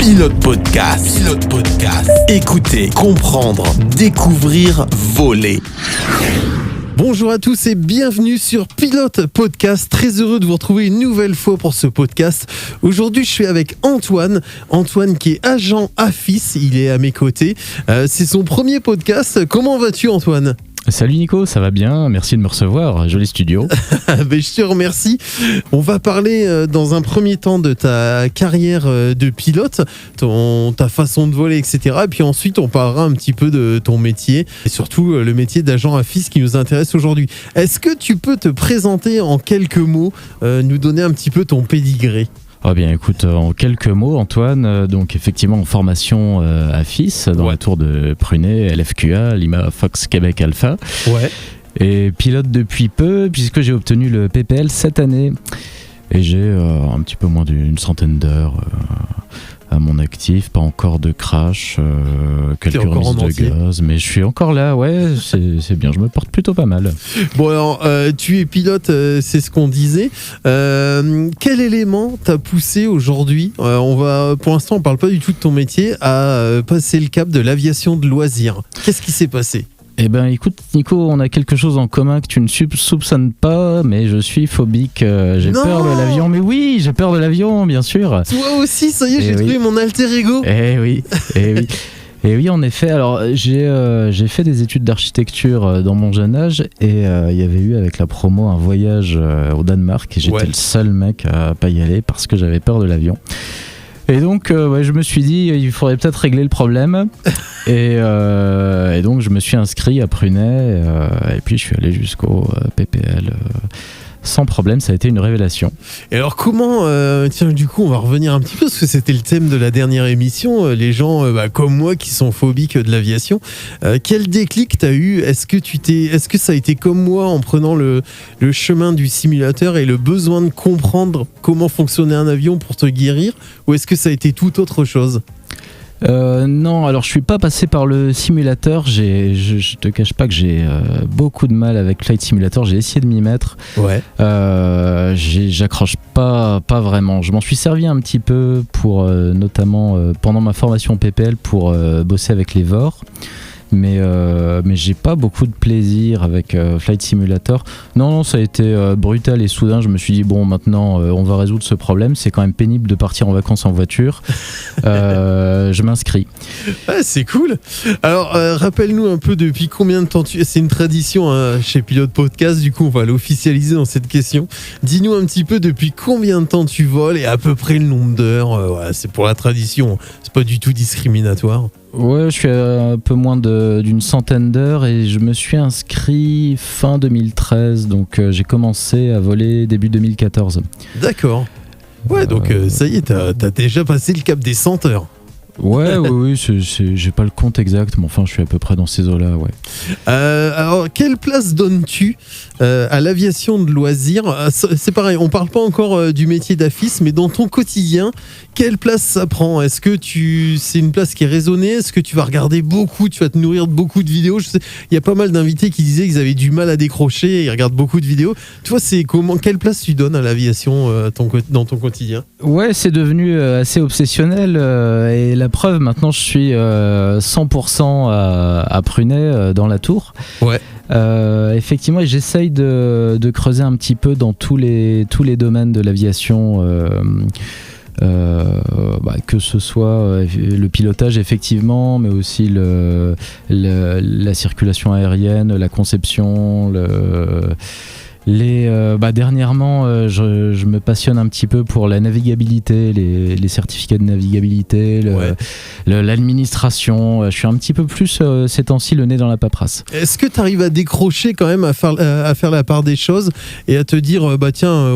Pilote Podcast. Pilote Podcast. Écoutez, comprendre, découvrir, voler. Bonjour à tous et bienvenue sur Pilote Podcast. Très heureux de vous retrouver une nouvelle fois pour ce podcast. Aujourd'hui, je suis avec Antoine. Antoine qui est agent AFIS, il est à mes côtés. C'est son premier podcast. Comment vas-tu, Antoine ? Salut Nico, ça va bien, merci de me recevoir, joli studio. Ben, je te remercie. On va parler dans un premier temps de ta carrière de pilote, ta façon de voler, etc. Et puis ensuite, on parlera un petit peu de ton métier et surtout le métier d'agent AFIS qui nous intéresse aujourd'hui. Est-ce que tu peux te présenter en quelques mots, nous donner un petit peu ton pédigré ? Oh bien écoute, en quelques mots Antoine, donc effectivement en formation AFIS dans la tour de Prunet, LFQA, Lima Fox Québec Alpha. Ouais. Et pilote depuis peu puisque j'ai obtenu le PPL cette année. Et j'ai un petit peu moins d'une centaine d'heures à mon actif, pas encore de crash, quelques remises de gaz, mais je suis encore là, ouais, c'est bien, je me porte plutôt pas mal. Bon alors, tu es pilote, c'est ce qu'on disait. Quel élément t'a poussé aujourd'hui, pour l'instant on parle pas du tout de ton métier, à passer le cap de l'aviation de loisirs ? Qu'est-ce qui s'est passé ? Eh ben écoute Nico, on a quelque chose en commun que tu ne soupçonnes pas, mais je suis phobique, j'ai peur de l'avion. Mais oui, j'ai peur de l'avion, bien sûr. Toi aussi, ça y est, j'ai trouvé mon alter ego. Eh oui. Et oui, en effet, alors j'ai fait des études d'architecture dans mon jeune âge et il y avait eu avec la promo un voyage au Danemark et j'étais le seul mec à pas y aller parce que j'avais peur de l'avion. Et donc, je me suis dit, il faudrait peut-être régler le problème. Et donc, je me suis inscrit à Prunet. Et puis, je suis allé jusqu'au PPL. Sans problème, ça a été une révélation. Et alors, comment... tiens, du coup, on va revenir un petit peu, parce que c'était le thème de la dernière émission. Les gens comme moi qui sont phobiques de l'aviation. Quel déclic t'as eu ? Est-ce que ça a été comme moi en prenant le chemin du simulateur et le besoin de comprendre comment fonctionnait un avion pour te guérir ? Ou est-ce que ça a été tout autre chose ? Non, alors je suis pas passé par le simulateur. Je te cache pas que j'ai beaucoup de mal avec Flight Simulator. J'ai essayé de m'y mettre. Ouais. J'accroche pas vraiment. Je m'en suis servi un petit peu pour notamment pendant ma formation PPL pour bosser avec les VOR. Mais j'ai pas beaucoup de plaisir avec Flight Simulator. Non, ça a été brutal et soudain. Je me suis dit, bon, maintenant, on va résoudre ce problème. C'est quand même pénible de partir en vacances en voiture. Je m'inscris. Ah, c'est cool. Alors, rappelle-nous un peu depuis combien de temps c'est une tradition chez Pilote Podcast, du coup, on va l'officialiser dans cette question. Dis-nous un petit peu depuis combien de temps tu voles et à peu près le nombre d'heures. C'est pour la tradition, c'est pas du tout discriminatoire. Ouais, je suis à un peu moins d'une centaine d'heures et je me suis inscrit fin 2013, donc j'ai commencé à voler début 2014. D'accord. Ouais, donc ça y est, t'as déjà passé le cap des 100 heures. Oui, j'ai pas le compte exact, mais enfin je suis à peu près dans ces eaux-là, ouais. Alors, quelle place donnes-tu à l'aviation de loisirs ? C'est pareil, on parle pas encore du métier d'AFIS, mais dans ton quotidien, quelle place ça prend ? Est-ce que c'est une place qui est raisonnée ? Est-ce que tu vas regarder beaucoup ? Tu vas te nourrir de beaucoup de vidéos ? Je sais, il y a pas mal d'invités qui disaient qu'ils avaient du mal à décrocher et ils regardent beaucoup de vidéos. Toi, quelle place tu donnes à l'aviation dans ton quotidien ? Ouais, c'est devenu assez obsessionnel et la preuve, maintenant je suis 100% à Prunet dans la tour. Ouais. Effectivement, et j'essaye de creuser un petit peu dans tous les domaines de l'aviation. Que ce soit le pilotage effectivement, mais aussi la circulation aérienne, la conception, dernièrement, je me passionne un petit peu pour la navigabilité, les certificats de navigabilité, l'administration. Je suis un petit peu plus ces temps-ci le nez dans la paperasse. Est-ce que tu arrives à décrocher quand même, à faire la part des choses et à te dire,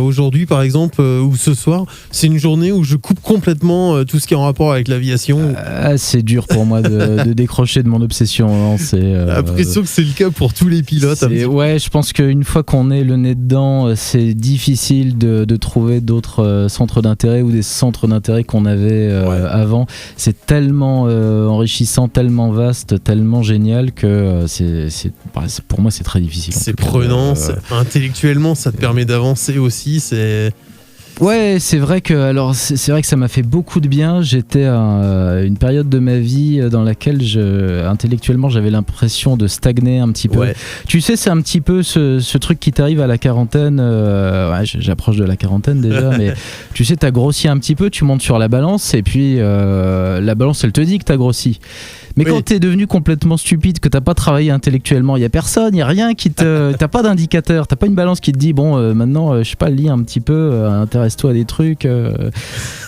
aujourd'hui par exemple, ou ce soir, c'est une journée où je coupe complètement tout ce qui est en rapport avec l'aviation ? C'est dur pour moi de décrocher de mon obsession. Hein, J'ai l'impression que c'est le cas pour tous les pilotes. Ouais, je pense qu'une fois qu'on est le nez dedans, c'est difficile de trouver d'autres centres d'intérêt ou des centres d'intérêt qu'on avait avant. C'est tellement enrichissant, tellement vaste, tellement génial que pour moi c'est très difficile. C'est prenant, intellectuellement ça te permet d'avancer aussi. Ouais, c'est vrai que ça m'a fait beaucoup de bien. J'étais à une période de ma vie dans laquelle intellectuellement j'avais l'impression de stagner un petit peu. Ouais. Tu sais, c'est un petit peu ce truc qui t'arrive à la quarantaine. J'approche de la quarantaine déjà, mais tu sais, t'as grossi un petit peu, tu montes sur la balance et puis la balance elle te dit que t'as grossi. Mais quand t'es devenu complètement stupide, que t'as pas travaillé intellectuellement, il y a personne, il y a rien t'as pas d'indicateur, t'as pas une balance qui te dit bon maintenant je sais pas, lis un petit peu, intéresse-toi à des trucs,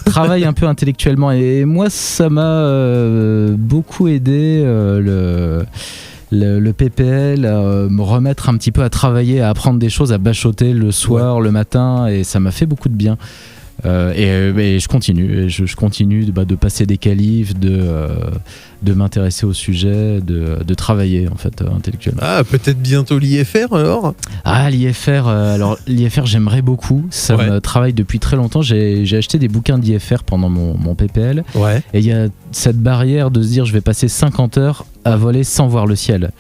travaille un peu intellectuellement. Et moi ça m'a beaucoup aidé le PPL à me remettre un petit peu à travailler, à apprendre des choses, à bachoter le soir, le matin, et ça m'a fait beaucoup de bien. Et je continue, de passer des qualifs, de m'intéresser au sujet, de travailler en fait intellectuellement. Ah, peut-être bientôt l'IFR alors. Ah, l'IFR, l'IFR j'aimerais beaucoup, ça me travaille depuis très longtemps. J'ai acheté des bouquins d'IFR pendant mon PPL, et il y a cette barrière de se dire je vais passer 50 heures à voler sans voir le ciel.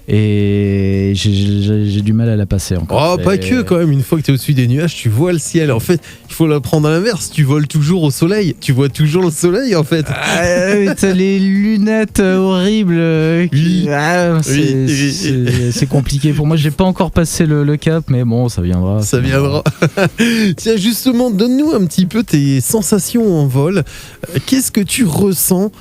Et j'ai du mal à la passer encore. Oh, pas que quand même, une fois que tu es au-dessus des nuages, tu vois le ciel. En fait, il faut le prendre à l'inverse. Tu voles toujours au soleil. Tu vois toujours le soleil en fait. T'as les lunettes horribles. C'est compliqué pour moi. J'ai pas encore passé le cap, mais bon, ça viendra. Ça viendra. Tiens, justement, donne-nous un petit peu tes sensations en vol. Qu'est-ce que tu ressens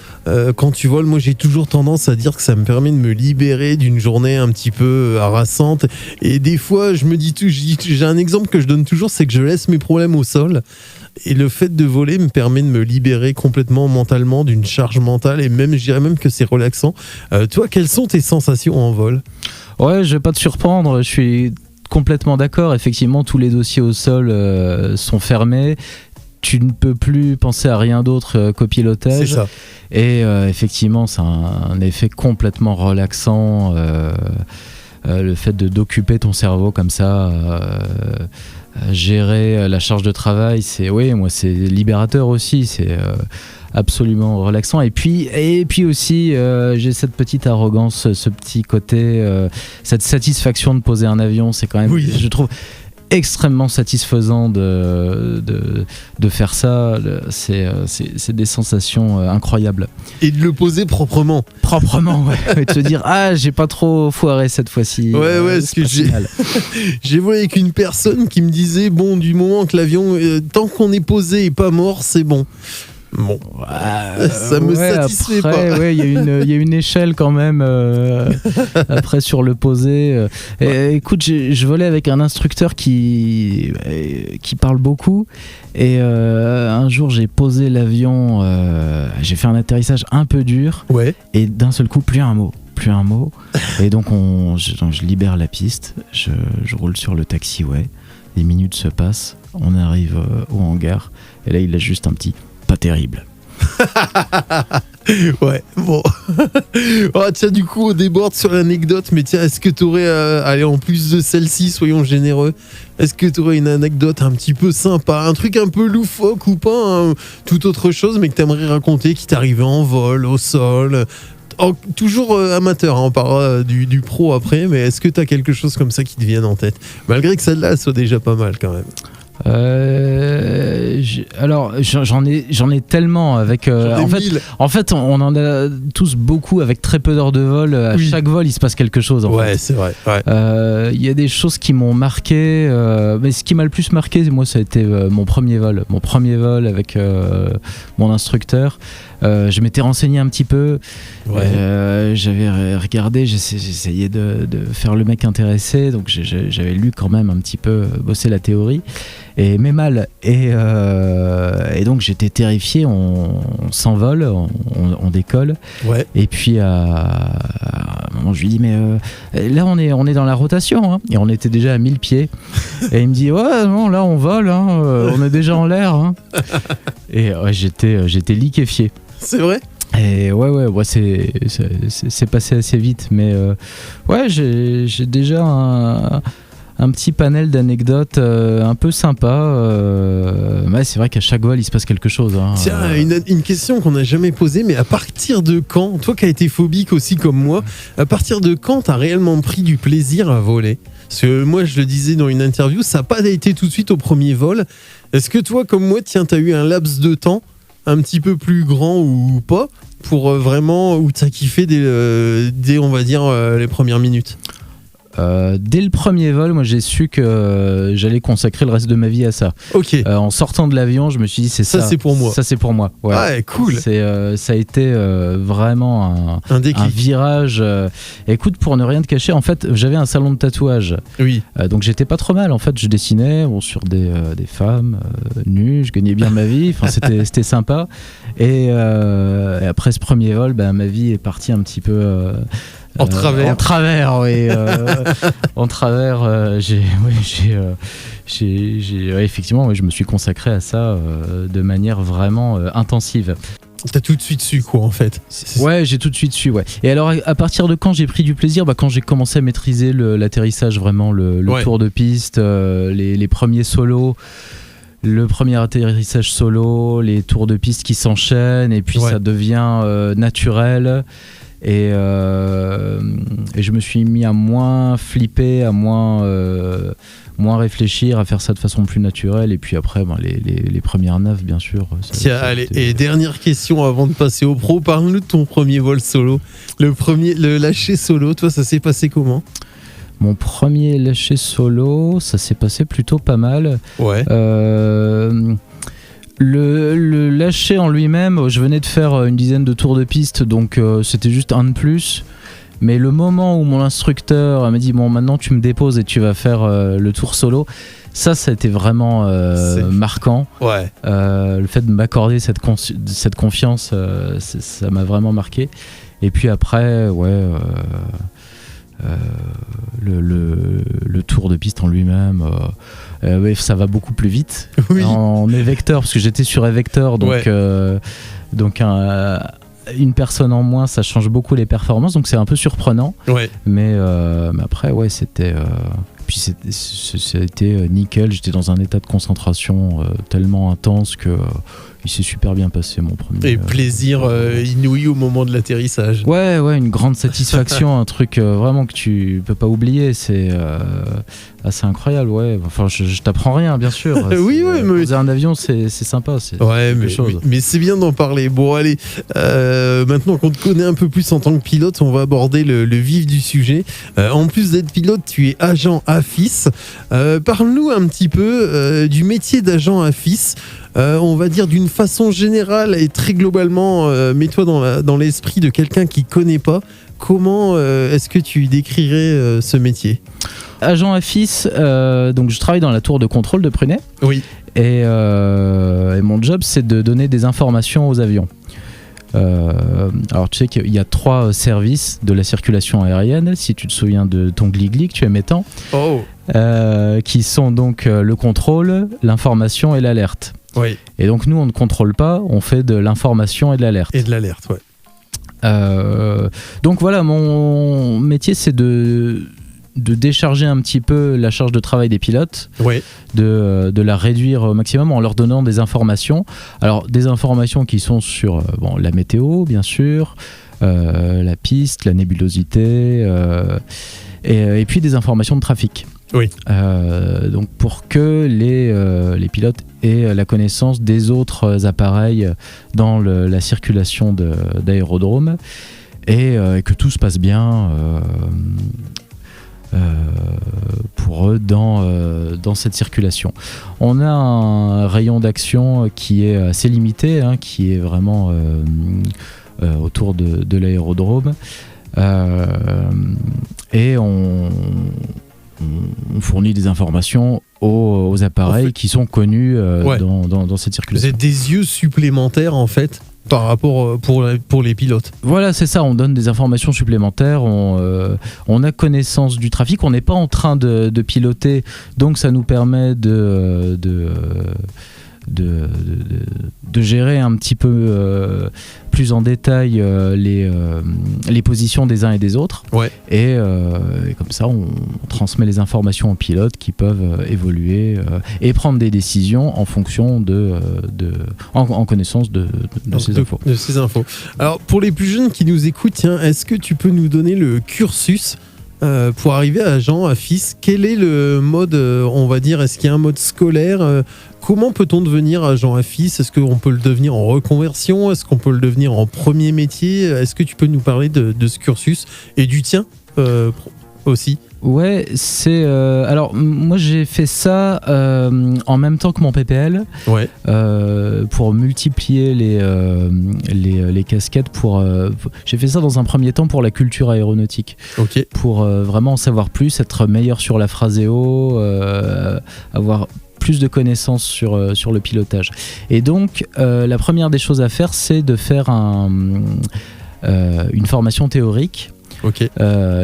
quand tu voles? Moi, j'ai toujours tendance à dire que ça me permet de me libérer d'une journée un petit peu harassante. Et des fois, je me dis j'ai un exemple que je donne toujours, c'est que je laisse mes problèmes au sol. Et le fait de voler me permet de me libérer complètement mentalement d'une charge mentale, et même, je dirais même que c'est relaxant. Toi, quelles sont tes sensations en vol? Ouais, je vais pas te surprendre, je suis complètement d'accord. Effectivement, tous les dossiers au sol sont fermés. Tu ne peux plus penser à rien d'autre qu'au pilotage. C'est ça. Et effectivement, c'est un effet complètement relaxant. Le fait d'occuper ton cerveau comme ça, gérer la charge de travail, c'est libérateur aussi. C'est absolument relaxant. Et puis aussi, j'ai cette petite arrogance, ce petit côté, cette satisfaction de poser un avion. C'est quand même, je trouve, extrêmement satisfaisant de faire ça. C'est des sensations incroyables. Et de le poser proprement. Et de se dire j'ai pas trop foiré cette fois-ci. Parce que j'ai volé avec une personne qui me disait bon, du moment que l'avion tant qu'on est posé et pas mort, c'est bon. Bon, ça me satisfait après, pas. Il y a une échelle quand même après sur le posé. Écoute, je volais avec un instructeur qui parle beaucoup, et un jour j'ai posé l'avion, j'ai fait un atterrissage un peu dur, et d'un seul coup plus un mot. Et donc je libère la piste, je roule sur le taxiway, des minutes se passent, on arrive au hangar, et là il a juste un petit pas terrible. Bon. Tiens, du coup, on déborde sur l'anecdote, mais tiens, est-ce que tu aurais, allez, en plus de celle-ci, soyons généreux, est-ce que tu aurais une anecdote un petit peu sympa, un truc un peu loufoque ou pas, tout autre chose, mais que tu aimerais raconter, qui t'est arrivé en vol, au sol, toujours amateur, on parlera du pro après, mais est-ce que tu as quelque chose comme ça qui te vienne en tête, malgré que celle-là soit déjà pas mal quand même? Alors j'en ai tellement avec en fait on en a tous beaucoup avec très peu d'heures de vol. À chaque vol il se passe quelque chose en fait. C'est vrai. Il y a des choses qui m'ont marqué, mais ce qui m'a le plus marqué, moi, ça a été mon premier vol avec mon instructeur. Je m'étais renseigné un petit peu, j'avais regardé, j'essayais de faire le mec intéressé, donc j'avais lu quand même un petit peu, bossé la théorie, mais mal. Et donc j'étais terrifié, on s'envole, on décolle. Et puis à un moment je lui dis mais là on est dans la rotation, hein. Et on était déjà à 1000 pieds. Et il me dit non, là on vole, hein, on est déjà en l'air, hein. Et j'étais liquéfié. C'est vrai? Et c'est passé assez vite, mais j'ai déjà un petit panel d'anecdotes un peu sympa. C'est vrai qu'à chaque vol il se passe quelque chose, hein. Tiens, une question qu'on n'a jamais posée, mais à partir de quand, toi qui as été phobique aussi comme moi, à partir de quand t'as réellement pris du plaisir à voler? Parce que moi je le disais dans une interview, ça n'a pas été tout de suite au premier vol. Est-ce que toi, comme moi, tiens, t'as eu un laps de temps un petit peu plus grand ou pas pour vraiment où t'as kiffé dès on va dire les premières minutes? Dès le premier vol, moi j'ai su que j'allais consacrer le reste de ma vie à ça. Ok. En sortant de l'avion, je me suis dit ça c'est pour moi. Ça c'est pour moi. Ouais. Ah, cool. Ça a été vraiment un virage. Écoute, pour ne rien te cacher, en fait, j'avais un salon de tatouage. Oui. Donc j'étais pas trop mal. En fait, je dessinais sur des femmes nues. Je gagnais bien ma vie. Enfin, c'était sympa. Et après ce premier vol, ma vie est partie un petit peu. En travers, oui. En travers, effectivement, je me suis consacré à ça de manière vraiment intensive. T'as tout de suite su, quoi, en fait. Ouais, j'ai tout de suite su, ouais. Et alors, à partir de quand j'ai pris du plaisir, quand j'ai commencé à maîtriser l'atterrissage, vraiment, le tour de piste, les premiers solos. Le premier atterrissage solo, les tours de piste qui s'enchaînent, et puis ça devient naturel. Et je me suis mis à moins flipper, à moins réfléchir, à faire ça de façon plus naturelle. Et puis après, les premières naves, bien sûr. Allez, et dernière question avant de passer au pro. Parle-nous de ton premier vol solo. Le lâcher solo, toi, ça s'est passé comment ? Mon premier lâcher solo, ça s'est passé plutôt pas mal. Ouais. Le lâcher en lui-même, je venais de faire une dizaine de tours de piste, donc c'était juste un de plus. Mais le moment où mon instructeur m'a dit bon, maintenant tu me déposes et tu vas faire le tour solo, ça a été vraiment marquant. Ouais. Le fait de m'accorder cette confiance, ça m'a vraiment marqué. Et puis après, le tour de piste en lui-même, ça va beaucoup plus vite. Oui. En évecteur, parce que j'étais sur évecteur, donc une personne en moins, ça change beaucoup les performances, donc c'est un peu surprenant. Ouais. Mais après, c'était. Puis ça a été nickel. J'étais dans un état de concentration tellement intense que il s'est super bien passé, mon premier. Et plaisir inouï au moment de l'atterrissage. Ouais, une grande satisfaction, un truc vraiment que tu peux pas oublier. C'est assez incroyable, ouais. Enfin, je t'apprends rien, bien sûr. Oui, mais poser un avion, c'est sympa. Mais c'est bien d'en parler. Bon, allez, maintenant qu'on te connaît un peu plus en tant que pilote, on va aborder le vif du sujet. En plus d'être pilote, tu es agent AFIS. Parle-nous un petit peu du métier d'agent AFIS. On va dire d'une façon générale et très globalement, mets-toi dans l'esprit de quelqu'un qui connaît pas. Comment est-ce que tu décrirais ce métier ? Agent AFIS, donc je travaille dans la tour de contrôle de Prunet. Oui. Et mon job, c'est de donner des informations aux avions. Alors tu sais qu'il y a 3 services de la circulation aérienne, si tu te souviens de ton glig-glig, tu es mettant, qui sont donc le contrôle, l'information et l'alerte. Oui. Et donc nous, on ne contrôle pas, on fait de l'information et de l'alerte. Et de l'alerte, ouais. Donc voilà, mon métier, c'est de décharger un petit peu la charge de travail des pilotes, de la réduire au maximum en leur donnant des informations. Alors des informations qui sont sur la météo, bien sûr, la piste, la nébulosité, et puis des informations de trafic. Oui. Donc pour que les pilotes aient la connaissance des autres appareils dans la circulation d'aérodrome et que tout se passe bien pour eux dans cette circulation. On a un rayon d'action qui est assez limité, qui est vraiment autour de l'aérodrome, et on fournit des informations aux appareils qui sont connus dans cette circulation. Vous êtes des yeux supplémentaires en fait par rapport pour les pilotes. Voilà, c'est ça, on donne des informations supplémentaires, on a connaissance du trafic, on n'est pas en train de piloter, donc ça nous permet de gérer un petit peu plus en détail les positions des uns et des autres. Ouais. Et comme ça, on transmet les informations aux pilotes qui peuvent évoluer et prendre des décisions en fonction en connaissance de ces infos. De ces infos. Alors, pour les plus jeunes qui nous écoutent, est-ce que tu peux nous donner le cursus pour arriver à agent, à FIS, quel est le mode, on va dire, est-ce qu'il y a un mode scolaire comment peut-on devenir agent à FIS? Est-ce qu'on peut le devenir en reconversion? Est-ce qu'on peut le devenir en premier métier? Est-ce que tu peux nous parler de ce cursus et du tien aussi? Ouais, c'est alors moi j'ai fait ça en même temps que mon PPL, ouais. Pour multiplier les casquettes. J'ai fait ça dans un premier temps pour la culture aéronautique, okay. Pour vraiment en savoir plus, être meilleur sur la phraseo, avoir plus de connaissances sur le pilotage. Et donc la première des choses à faire, c'est de faire une formation théorique. Okay.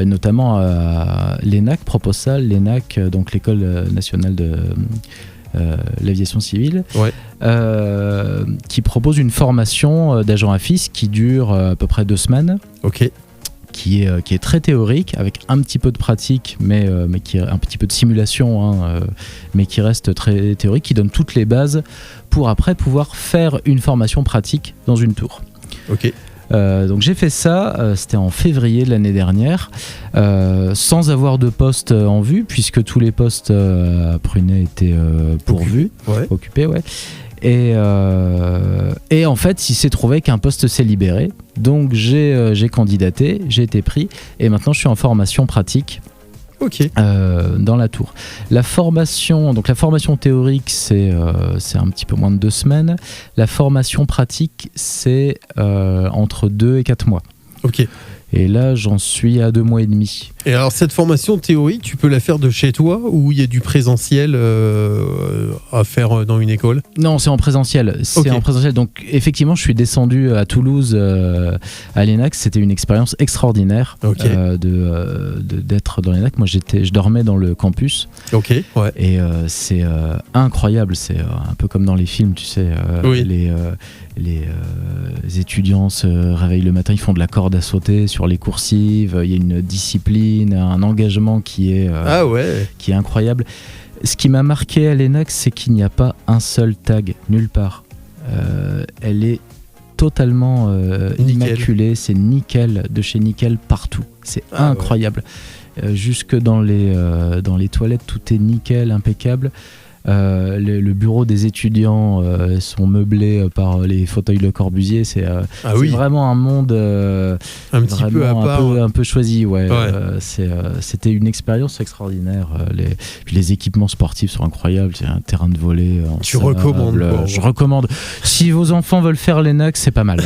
Notamment l'ENAC propose ça, l'ENAC, donc l'école nationale de l'aviation civile, ouais. Qui propose une formation d'agent à FIS qui dure à peu près 2 semaines, okay. qui est très théorique, avec un petit peu de pratique, mais qui un petit peu de simulation, mais qui reste très théorique, qui donne toutes les bases pour après pouvoir faire une formation pratique dans une tour. Ok. Donc j'ai fait ça, c'était en février de l'année dernière, sans avoir de poste en vue, puisque tous les postes à Prunet étaient pourvus, occupés, ouais. Et en fait, il s'est trouvé qu'un poste s'est libéré, donc j'ai candidaté, j'ai été pris, et maintenant je suis en formation pratique. Okay. Dans la tour. La formation théorique, c'est un petit peu moins de 2 semaines. La formation pratique, c'est entre 2 et 4 mois. Ok. Et là, j'en suis à 2 mois et demi. Et alors, cette formation théorique, tu peux la faire de chez toi ou il y a du présentiel à faire dans une école? Non, c'est en présentiel. C'est en présentiel. Donc, effectivement, je suis descendu à Toulouse, à l'ENAC. C'était une expérience extraordinaire d'être dans l'ENAC. Moi, je dormais dans le campus. Ok, ouais. Et c'est incroyable. C'est un peu comme dans les films, tu sais. Oui. Les étudiants se réveillent le matin, ils font de la corde à sauter sur les coursives, il y a une discipline, un engagement qui est incroyable. Ce qui m'a marqué à l'ENAC, c'est qu'il n'y a pas un seul tag, nulle part. Elle est totalement immaculée, c'est nickel, de chez nickel partout, c'est incroyable. Jusque dans les toilettes, tout est nickel, impeccable. Le bureau des étudiants sont meublés par les fauteuils Le Corbusier. C'est vraiment un monde un petit peu à part, un peu choisi. C'était une expérience extraordinaire. Les équipements sportifs sont incroyables. C'est un terrain de volley. Tu recommandes? Je recommande. Si vos enfants veulent faire l'ENAC, c'est pas mal.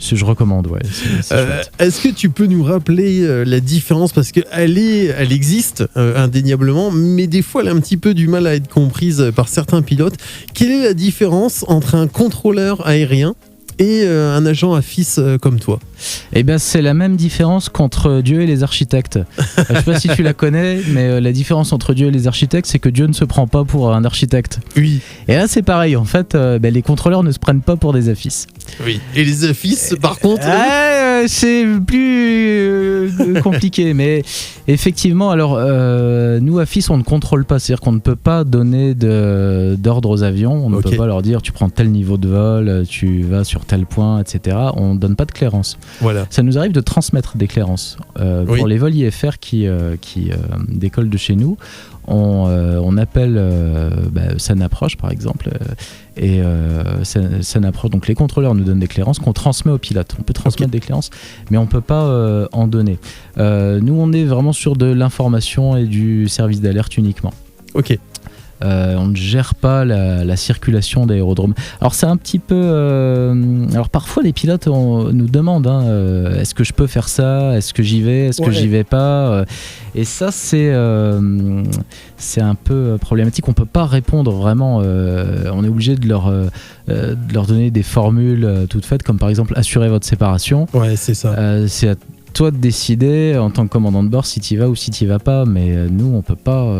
Je recommande, ouais. Est-ce que tu peux nous rappeler la différence, parce qu'elle existe indéniablement, mais des fois elle a un petit peu du mal à être comprise par certains pilotes. Quelle est la différence entre un contrôleur aérien et un agent à FIS comme toi? Eh bien, c'est la même différence qu'entre Dieu et les architectes. Je sais pas si tu la connais, mais la différence entre Dieu et les architectes, c'est que Dieu ne se prend pas pour un architecte. Oui. Et là, c'est pareil. En fait, les contrôleurs ne se prennent pas pour des AFIS. Oui. Et les AFIS, par contre c'est plus compliqué. Mais effectivement, alors, nous, AFIS, on ne contrôle pas. C'est-à-dire qu'on ne peut pas donner d'ordre aux avions. On ne peut pas leur dire, tu prends tel niveau de vol, tu vas sur tel point, etc. On ne donne pas de clairance. Voilà. Ça nous arrive de transmettre des clairances. Pour les vols IFR qui décollent de chez nous, on appelle SANAPROCH par exemple, et SANAPROCH, donc les contrôleurs nous donnent des clairances qu'on transmet aux pilotes. On peut transmettre des clairances, mais on ne peut pas en donner. Nous, on est vraiment sur de l'information et du service d'alerte uniquement. Ok. On ne gère pas la circulation d'aérodromes. Alors c'est un petit peu... alors parfois les pilotes nous demandent est-ce que je peux faire ça? Est-ce que j'y vais? Est-ce que j'y vais pas? Et ça c'est un peu problématique. On peut pas répondre vraiment. On est obligé de leur donner des formules toutes faites, comme par exemple assurer votre séparation. Ouais, c'est ça. C'est à toi de décider en tant que commandant de bord si tu y vas ou si tu y vas pas, mais nous on peut pas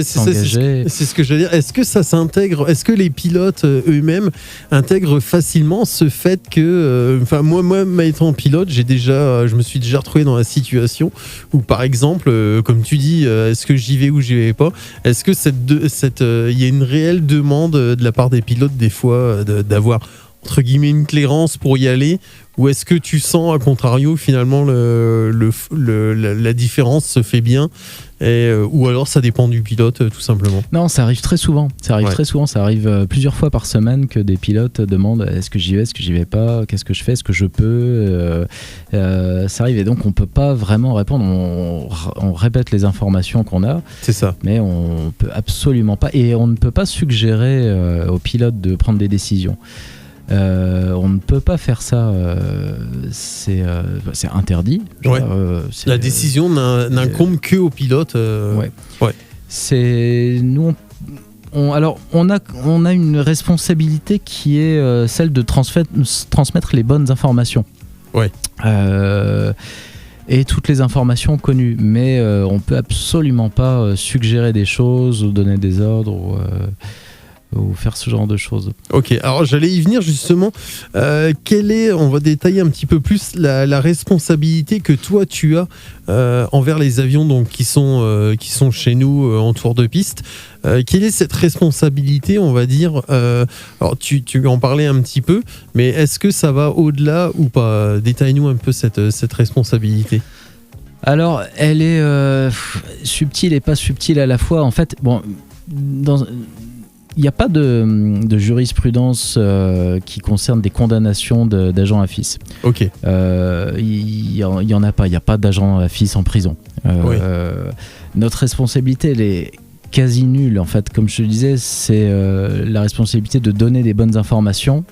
s'engager. C'est ce que je veux dire. Est-ce que ça s'intègre? Est-ce que les pilotes eux-mêmes intègrent facilement ce fait que, moi étant pilote, je me suis déjà retrouvé dans la situation où, par exemple, comme tu dis, est-ce que j'y vais ou j'y vais pas? Est-ce que il y a une réelle demande de la part des pilotes des fois d'avoir entre guillemets une clairance pour y aller, ou est-ce que tu sens à contrario finalement la différence se fait bien, ou alors ça dépend du pilote tout simplement? Non, ça arrive très souvent. Ça arrive plusieurs fois par semaine que des pilotes demandent est-ce que j'y vais, est-ce que j'y vais pas, qu'est-ce que je fais, est-ce que je peux. Ça arrive et donc on peut pas vraiment répondre. On répète les informations qu'on a. C'est ça. Mais on peut absolument pas, et on ne peut pas suggérer aux pilotes de prendre des décisions. On ne peut pas faire ça, c'est interdit. Ouais. La décision n'incombe que au pilote. Ouais. C'est nous. On a une responsabilité qui est celle de transmettre les bonnes informations. Ouais. Et toutes les informations connues, mais on peut absolument pas suggérer des choses ou donner des ordres ou faire ce genre de choses. Ok, alors j'allais y venir justement. On va détailler un petit peu plus la responsabilité que toi tu as envers les avions donc, qui sont chez nous en tour de piste. Quelle est cette responsabilité, on va dire alors tu en parlais un petit peu, mais est-ce que ça va au-delà ou pas? Détaille-nous un peu cette responsabilité. Alors, elle est subtile et pas subtile à la fois. En fait, bon, il n'y a pas de jurisprudence qui concerne des condamnations d'agents AFIS. Ok. Il y en a pas. Il n'y a pas d'agents AFIS en prison. Oui. Notre responsabilité, elle est quasi nulle. En fait, comme je te disais, c'est la responsabilité de donner des bonnes informations.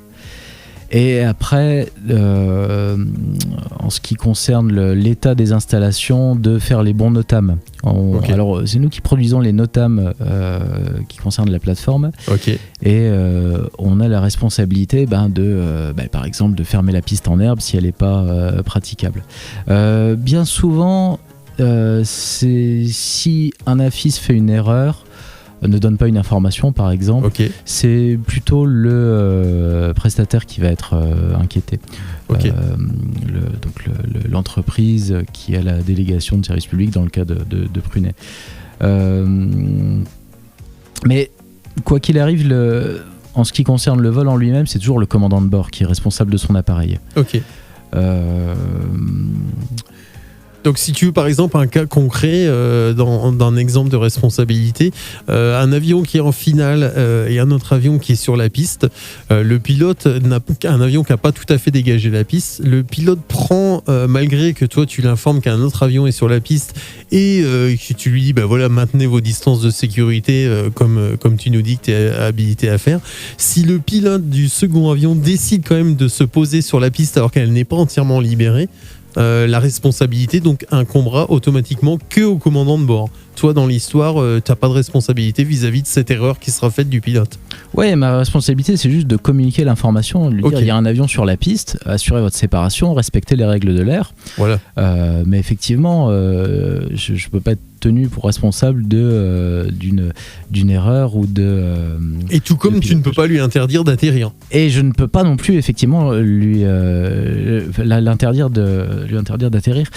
Et après, en ce qui concerne l'état des installations, de faire les bons NOTAM. Okay. Alors, c'est nous qui produisons les NOTAM qui concernent la plateforme. Okay. Et on a la responsabilité par exemple, de fermer la piste en herbe si elle n'est pas praticable. Bien souvent, si un AFIS fait une erreur, ne donne pas une information par exemple, okay. C'est plutôt le prestataire qui va être inquiété. Okay. L'entreprise qui a la délégation de service public dans le cas de Prunet. Mais quoi qu'il arrive, en ce qui concerne le vol en lui-même, c'est toujours le commandant de bord qui est responsable de son appareil. Ok. Donc si tu veux par exemple un cas concret d'un exemple de responsabilité, un avion qui est en finale et un autre avion qui est sur la piste, le pilote un avion qui n'a pas tout à fait dégagé la piste, le pilote prend, malgré que toi tu l'informes qu'un autre avion est sur la piste et que tu lui dis maintenez vos distances de sécurité comme tu nous dis que tu es habilité à faire, si le pilote du second avion décide quand même de se poser sur la piste alors qu'elle n'est pas entièrement libérée, la responsabilité donc incombera automatiquement que au commandant de bord. Toi, dans l'histoire, t'as pas de responsabilité vis-à-vis de cette erreur qui sera faite du pilote. Ouais, ma responsabilité, c'est juste de communiquer l'information, de lui dire il y a un avion sur la piste, assurez votre séparation, respectez les règles de l'air. Voilà. Mais effectivement, je peux pas être tenu pour responsable d'une erreur ou de. Et tout comme tu ne peux pas lui interdire d'atterrir. Et je ne peux pas non plus effectivement lui interdire d'atterrir.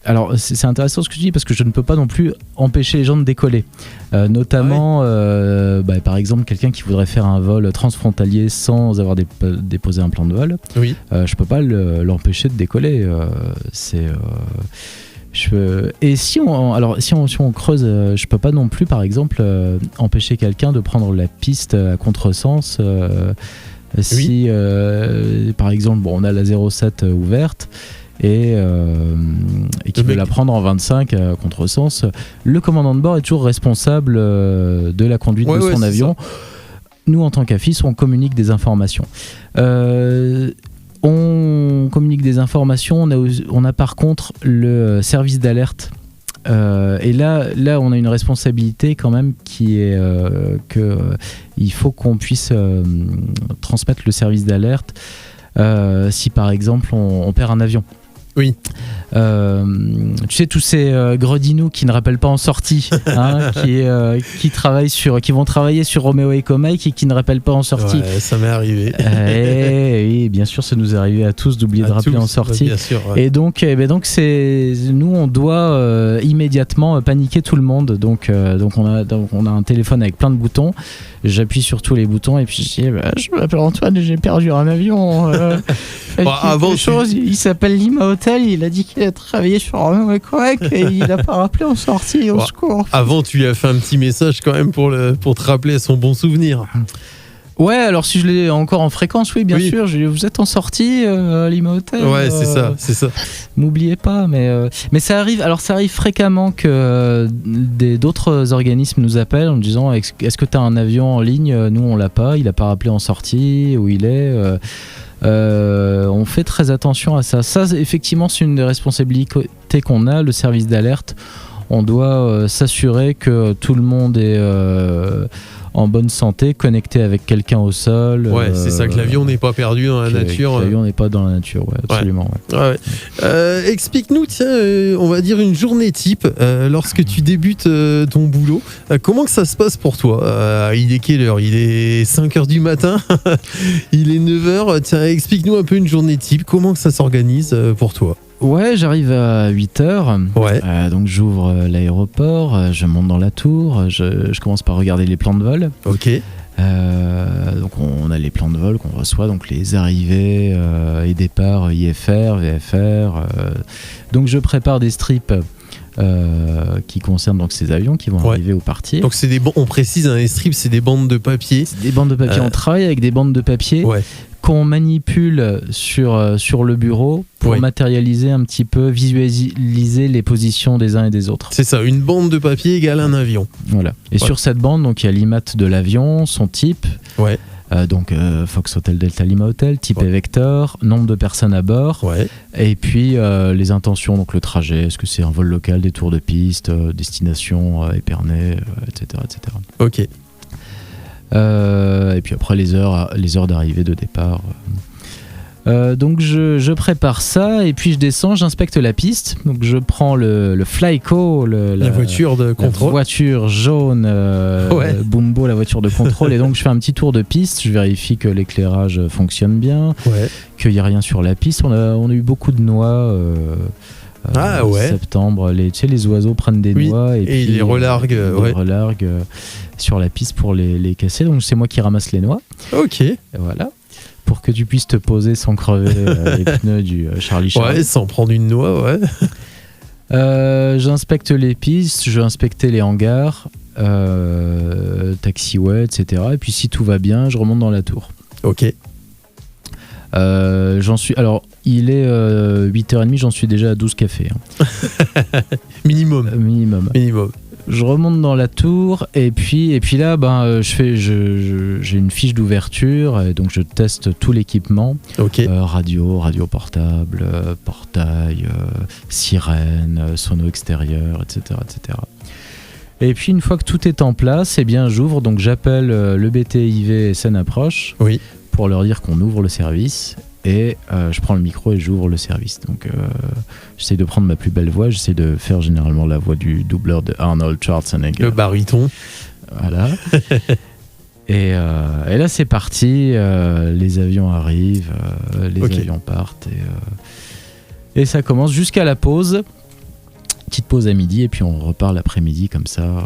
Alors c'est intéressant ce que tu dis parce que je ne peux pas non plus empêcher les gens de décoller, notamment par exemple quelqu'un qui voudrait faire un vol transfrontalier sans avoir déposé un plan de vol. Oui. Je peux pas l'empêcher de décoller. Et si on creuse, je peux pas non plus par exemple empêcher quelqu'un de prendre la piste à contresens. Si par exemple on a la 07 ouverte et qui veut la prendre en 25 à contresens, le commandant de bord est toujours responsable de la conduite de son avion. Nous, en tant qu'AFIS, on communique des informations. On communique des informations, on a par contre le service d'alerte. Et là, on a une responsabilité quand même qui est il faut qu'on puisse transmettre le service d'alerte si par exemple on perd un avion. Oui. Tu sais, tous ces gredinous qui ne rappellent pas en sortie, hein, qui vont travailler sur Roméo et Comic et qui ne rappellent pas en sortie. Ouais, ça m'est arrivé. Oui, bien sûr, ça nous est arrivé à tous d'oublier de rappeler en sortie. Bien sûr, ouais. Et donc, nous, on doit immédiatement paniquer tout le monde. Donc on a un téléphone avec plein de boutons. J'appuie sur tous les boutons et puis je dis je m'appelle Antoine et j'ai perdu un avion. Avant, il s'appelle Lima Hotel, il a dit qu'il a travaillé sur Roméo et Comic et il n'a pas rappelé en sortie, au secours. Avant, tu lui as fait un petit message quand même pour te rappeler son bon souvenir. Ouais, alors si je l'ai encore en fréquence, oui, bien sûr. Vous êtes en sortie, Lima Hotel. Ouais, c'est ça. M'oubliez pas, mais ça arrive. Alors ça arrive fréquemment que d'autres organismes nous appellent en nous disant est-ce que tu as un avion en ligne ? Nous, on l'a pas. Il a pas rappelé en sortie où il est. On fait très attention à ça. Ça, effectivement, c'est une des responsabilités qu'on a, le service d'alerte. On doit s'assurer que tout le monde est en bonne santé, connecté avec quelqu'un au sol. Ouais, c'est ça, que l'avion n'est pas perdu dans la nature. Que l'avion n'est pas dans la nature, ouais, absolument. Ouais. Explique-nous, tiens, on va dire une journée type, lorsque tu débutes ton boulot. Comment que ça se passe pour toi ? Il est quelle heure ? Il est 5h du matin ? Il est 9h ? Tiens, explique-nous un peu une journée type. Comment que ça s'organise pour toi ? Ouais, j'arrive à 8h, donc j'ouvre l'aéroport, je monte dans la tour, je commence par regarder les plans de vol. Ok. Donc on a les plans de vol qu'on reçoit, donc les arrivées et départs IFR, VFR. Donc je prépare des strips qui concernent donc ces avions qui vont arriver ou partir. Donc on précise, les strips, c'est des bandes de papier. C'est des bandes de papier, on travaille avec des bandes de papier. Ouais. Qu'on manipule sur le bureau pour matérialiser un petit peu, visualiser les positions des uns et des autres. C'est ça, une bande de papier égale un avion. Voilà. Et sur cette bande, donc il y a l'IMAT de l'avion, son type. Ouais. Donc Fox Hotel Delta Lima Hotel, type et vecteur, nombre de personnes à bord, et puis les intentions, donc le trajet, est-ce que c'est un vol local, des tours de piste, destination Épernay, etc., etc. Ok. Et puis après les heures d'arrivée, de départ. Donc je prépare ça et puis je descends, j'inspecte la piste. Donc je prends le Flyco, la voiture de contrôle, la voiture jaune, Bumbo, la voiture de contrôle. Et donc je fais un petit tour de piste, je vérifie que l'éclairage fonctionne bien, qu'il n'y a rien sur la piste. On a eu beaucoup de noix. Septembre, les oiseaux prennent des noix et puis ils les relarguent, relarguent sur la piste pour les casser. Donc c'est moi qui ramasse les noix. Ok. Et voilà. Pour que tu puisses te poser sans crever les pneus du Charlie Charlie. Ouais, sans prendre une noix, j'inspecte les pistes, je vais inspecter les hangars, taxiway, etc. Et puis si tout va bien, je remonte dans la tour. Ok. Alors, il est 8h30, j'en suis déjà à 12 cafés. Hein. Minimum. Je remonte dans la tour et puis là, j'ai une fiche d'ouverture et donc je teste tout l'équipement. Okay. Radio portable, portail, sirène, sono extérieur, etc., etc. Et puis une fois que tout est en place, j'ouvre, donc j'appelle le BTIV SN Approche. Oui. Pour leur dire qu'on ouvre le service et je prends le micro et j'ouvre le service. Donc j'essaie de prendre ma plus belle voix, j'essaie de faire généralement la voix du doubleur de Arnold Schwarzenegger. Le baryton. Voilà. et là c'est parti, les avions arrivent, avions partent et ça commence jusqu'à la pause. Petite pause à midi et puis on repart l'après-midi comme ça.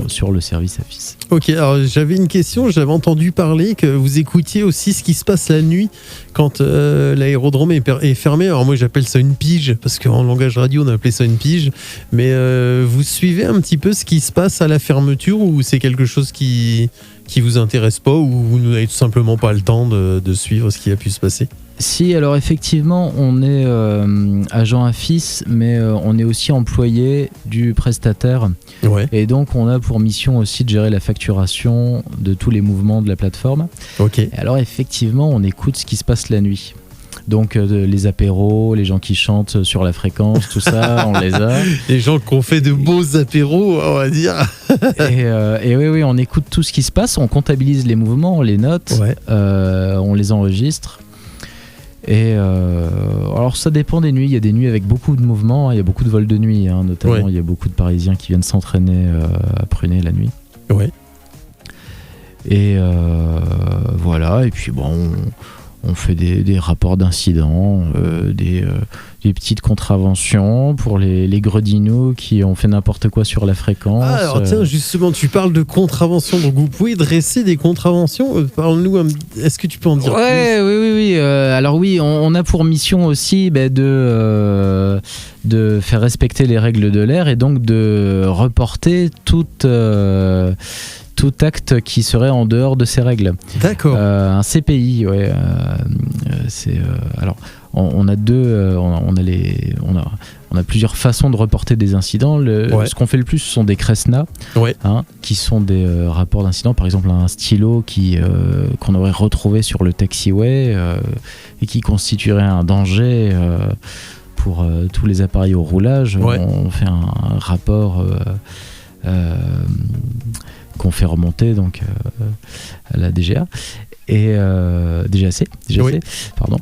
Sur le service AFIS. Ok, alors j'avais une question, j'avais entendu parler que vous écoutiez aussi ce qui se passe la nuit quand l'aérodrome est fermé. Alors moi j'appelle ça une pige, parce qu'en langage radio on appelait ça une pige, mais vous suivez un petit peu ce qui se passe à la fermeture ou c'est quelque chose qui vous intéresse pas ou vous n'avez tout simplement pas le temps de suivre ce qui a pu se passer ? Si, alors effectivement, on est agent AFIS, mais on est aussi employé du prestataire. Ouais. Et donc, on a pour mission aussi de gérer la facturation de tous les mouvements de la plateforme. Ok. Et alors, effectivement, on écoute ce qui se passe la nuit. Donc, les apéros, les gens qui chantent sur la fréquence, tout ça, on les a. Les gens qui ont fait de beaux apéros, on va dire. Et oui, on écoute tout ce qui se passe, on comptabilise les mouvements, on les note, on les enregistre. Et alors ça dépend des nuits. Il y a des nuits avec beaucoup de mouvements, il y a beaucoup de vols de nuit, notamment. Il y a beaucoup de Parisiens qui viennent s'entraîner à Prunay la nuit. Ouais. Et voilà. Et puis bon, on fait des rapports d'incidents, des petites contraventions pour les gredinous qui ont fait n'importe quoi sur la fréquence. Ah, alors tiens, justement, tu parles de contraventions, donc vous pouvez dresser des contraventions. Parle-nous, est-ce que tu peux en dire plus ? Oui. Alors oui, on a pour mission aussi de faire respecter les règles de l'air et donc de reporter tout acte qui serait en dehors de ces règles. D'accord. Un CPI, ouais. Alors, on a plusieurs façons de reporter des incidents. Ce qu'on fait le plus, ce sont des CRESNA, qui sont des rapports d'incidents. Par exemple, un stylo qu'on aurait retrouvé sur le taxiway et qui constituerait un danger pour tous les appareils au roulage. On fait un rapport qu'on fait remonter donc à la DGA et DGAC, pardon.